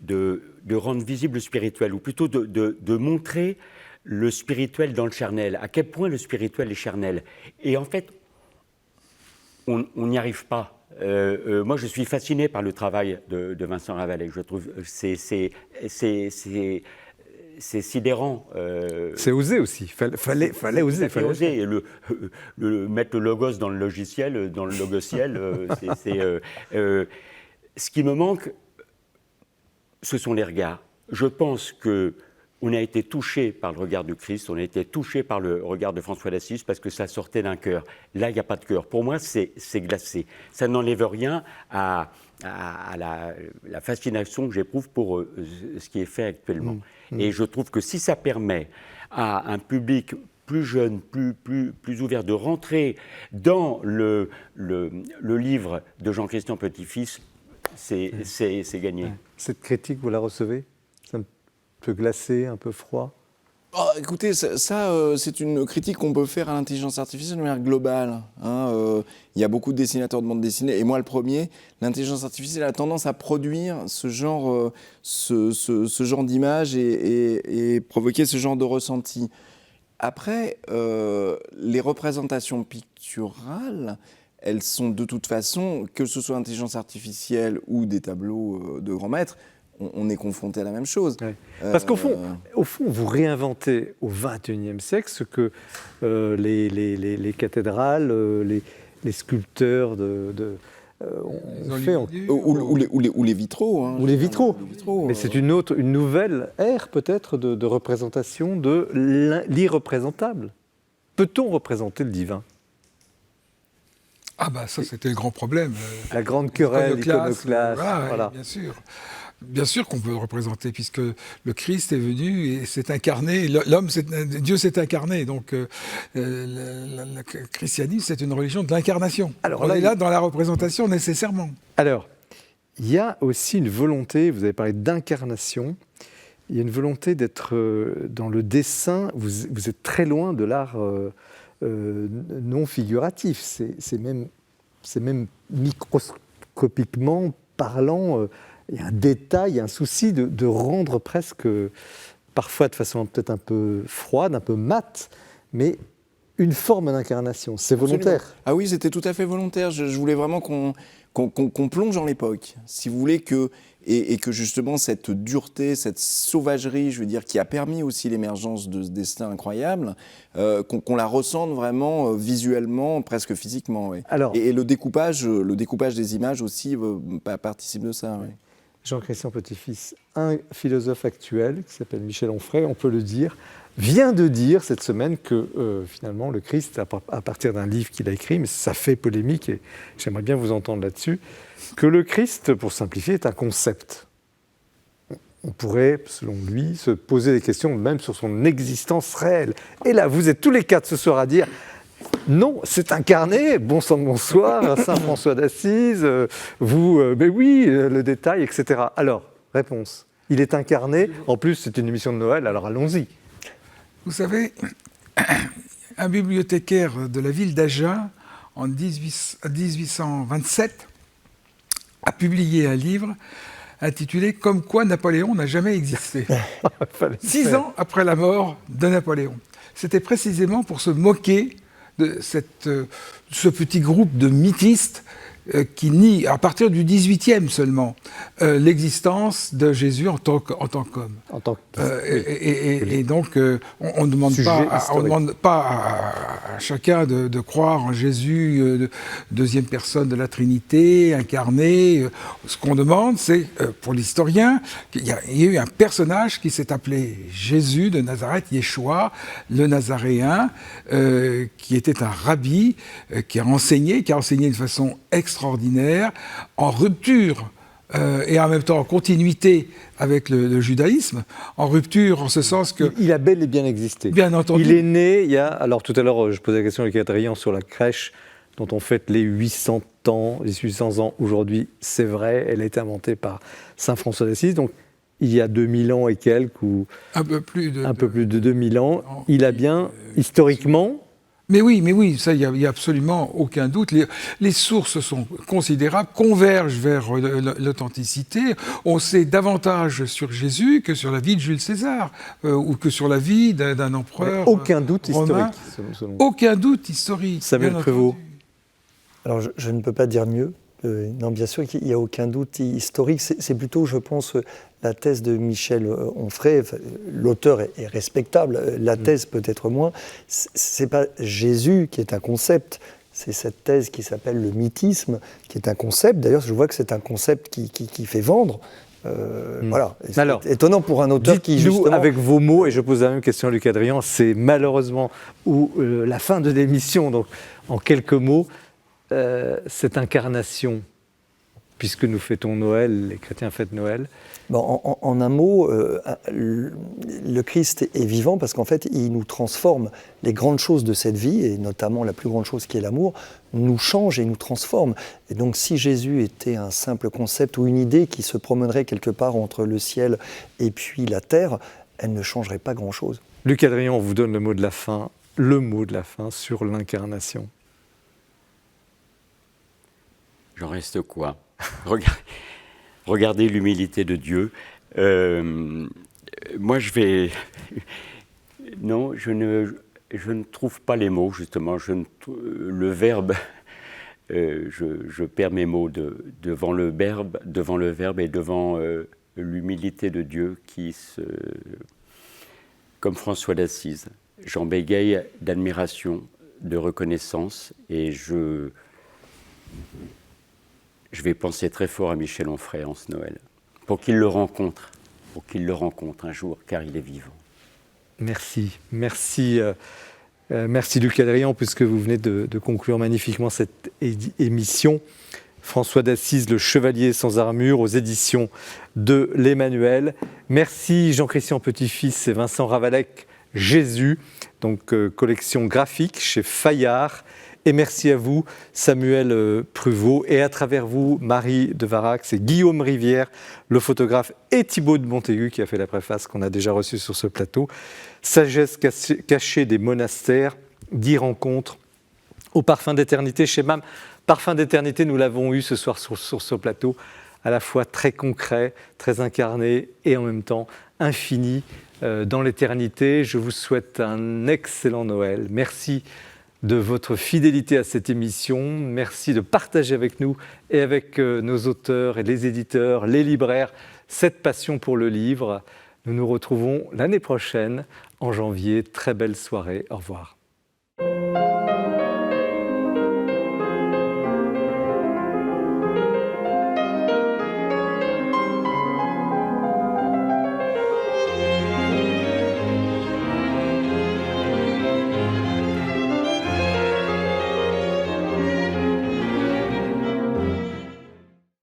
de rendre visible le spirituel, ou plutôt de montrer le spirituel dans le charnel, à quel point le spirituel est charnel. Et en fait, on n'y arrive pas. Moi, je suis fasciné par le travail de Vincent Ravallée. Je trouve c'est sidérant. C'est osé aussi. Fallait oser. Fallait oser. Et mettre le logos dans le logiciel, dans le logociel, ce qui me manque, ce sont les regards. Je pense qu'on a été touché par le regard du Christ, on a été touché par le regard de François d'Assise parce que ça sortait d'un cœur. Là, il n'y a pas de cœur. Pour moi, c'est glacé. Ça n'enlève rien à la fascination que j'éprouve pour ce qui est fait actuellement. Et je trouve que si ça permet à un public plus jeune, plus ouvert, de rentrer dans le livre de Jean-Christian Petit-Fils, c'est gagné. Cette critique, vous la recevez ? C'est un peu glacé, un peu froid ? Écoutez, ça c'est une critique qu'on peut faire à l'intelligence artificielle de manière globale. Il y a beaucoup de dessinateurs de bande dessinée, et moi le premier. L'intelligence artificielle a tendance à produire ce genre d'images et provoquer ce genre de ressenti. Après, les représentations picturales, elles sont de toute façon, que ce soit intelligence artificielle ou des tableaux de grands maîtres, on est confronté à la même chose. Ouais. Parce qu'au fond, vous réinventez au XXIe siècle ce que les cathédrales, les sculpteurs ont fait. Ou les vitraux. Hein, ou les vitraux. Mais c'est c'est une nouvelle ère peut-être de représentation de l'irreprésentable. Peut-on représenter le divin ? Ah bah ça, c'était le grand problème. La grande querelle iconoclaste. Voilà. Bien sûr. Bien sûr qu'on peut le représenter, puisque le Christ est venu et s'est incarné. Dieu s'est incarné. Donc, le christianisme, c'est une religion de l'incarnation. Alors on est là dans la représentation nécessairement. Alors, il y a aussi une volonté, vous avez parlé d'incarnation, il y a une volonté d'être dans le dessin, vous êtes très loin de l'art non figuratif, c'est même microscopiquement parlant, il y a un détail, il y a un souci de rendre presque, parfois de façon peut-être un peu froide, un peu mate, mais une forme d'incarnation, c'est volontaire. Absolument. Ah oui, c'était tout à fait volontaire, je voulais vraiment qu'on plonge dans l'époque, si vous voulez, et que justement cette dureté, cette sauvagerie, je veux dire, qui a permis aussi l'émergence de ce destin incroyable, qu'on la ressente vraiment visuellement, presque physiquement. Oui. Alors, et le découpage des images aussi participe de ça. Oui. Jean-Christian Petit-Fils, un philosophe actuel qui s'appelle Michel Onfray, on peut le dire, vient de dire cette semaine que finalement le Christ, à partir d'un livre qu'il a écrit, mais ça fait polémique et j'aimerais bien vous entendre là-dessus, que le Christ, pour simplifier, est un concept. On pourrait, selon lui, se poser des questions même sur son existence réelle. Et là, vous êtes tous les quatre ce soir à dire non, c'est incarné, bon sang de bonsoir, Saint François d'Assise, mais oui, le détail, etc. Alors, réponse, il est incarné, en plus c'est une émission de Noël, alors allons-y. Vous savez, un bibliothécaire de la ville d'Agen, en 1827, a publié un livre intitulé « Comme quoi Napoléon n'a jamais existé ». 6 ans après la mort de Napoléon. C'était précisément pour se moquer de ce petit groupe de mythistes qui nie, à partir du XVIIIe seulement, l'existence de Jésus en tant qu'homme. Et donc, on ne demande pas à chacun de croire en Jésus, deuxième personne de la Trinité, incarné. Ce qu'on demande, c'est, pour l'historien, qu'il y a eu un personnage qui s'est appelé Jésus de Nazareth, Yeshua, le Nazaréen, qui était un rabbi, qui a enseigné de façon extraordinaire, en rupture et en même temps en continuité avec le judaïsme, en rupture en ce sens que... Il a bel et bien existé. Bien entendu. Il est né, il y a... Alors tout à l'heure, je posais la question avec Adrien sur la crèche dont on fête les 800 ans aujourd'hui. C'est vrai, elle a été inventée par Saint François d'Assise, donc il y a 2000 ans et quelques, ou un peu plus de 2000 ans. Il a bien, historiquement... Mais oui, ça, il n'y a absolument aucun doute. Les sources sont considérables, convergent vers l'authenticité. On sait davantage sur Jésus que sur la vie de Jules César, ou que sur la vie d'un empereur aucun doute romain. Historique. Aucun doute historique. Samuel Prévost. Alors, je ne peux pas dire mieux. Non, bien sûr qu'il n'y a aucun doute historique. C'est plutôt, je pense, la thèse de Michel Onfray. L'auteur est respectable, la thèse peut-être moins. C'est pas Jésus qui est un concept, c'est cette thèse qui s'appelle le mythisme, qui est un concept. D'ailleurs, je vois que c'est un concept qui fait vendre. Voilà. Alors, c'est étonnant pour un auteur qui justement... avec vos mots, et je pose la même question à Luc Adrien, c'est malheureusement la fin de l'émission, donc en quelques mots, cette incarnation, puisque nous fêtons Noël, les chrétiens fêtent Noël. Bon, en un mot, le Christ est vivant parce qu'en fait, il nous transforme. Les grandes choses de cette vie, et notamment la plus grande chose qui est l'amour, nous change et nous transforme. Et donc, si Jésus était un simple concept ou une idée qui se promènerait quelque part entre le ciel et puis la terre, elle ne changerait pas grand-chose. Luc Adrien, on vous donne le mot de la fin sur l'incarnation. J'en reste quoi? Regardez l'humilité de Dieu. Moi, non, je ne trouve pas les mots, justement. Le verbe, je perds mes mots devant le verbe et devant l'humilité de Dieu comme François d'Assise. J'en bégaye d'admiration, de reconnaissance, et je vais penser très fort à Michel Onfray en ce Noël, pour qu'il le rencontre un jour, car il est vivant. Merci, merci Luc Adrien, puisque vous venez de conclure magnifiquement cette émission. François d'Assise, le chevalier sans armure, aux éditions de l'Emmanuel. Merci Jean-Christian Petit-Fils et Vincent Ravalec, Jésus, donc collection graphique chez Fayard. Et merci à vous, Samuel Pruvot, et à travers vous, Marie de Varax et Guillaume Rivière, le photographe, et Thibaut de Montaigu, qui a fait la préface qu'on a déjà reçue sur ce plateau. Sagesse cachée des monastères, 10 rencontres au parfum d'éternité chez MAM. Parfum d'éternité, nous l'avons eu ce soir sur ce plateau, à la fois très concret, très incarné, et en même temps infini dans l'éternité. Je vous souhaite un excellent Noël. Merci de votre fidélité à cette émission. Merci de partager avec nous et avec nos auteurs et les éditeurs, les libraires, cette passion pour le livre. Nous nous retrouvons l'année prochaine, en janvier. Très belle soirée. Au revoir.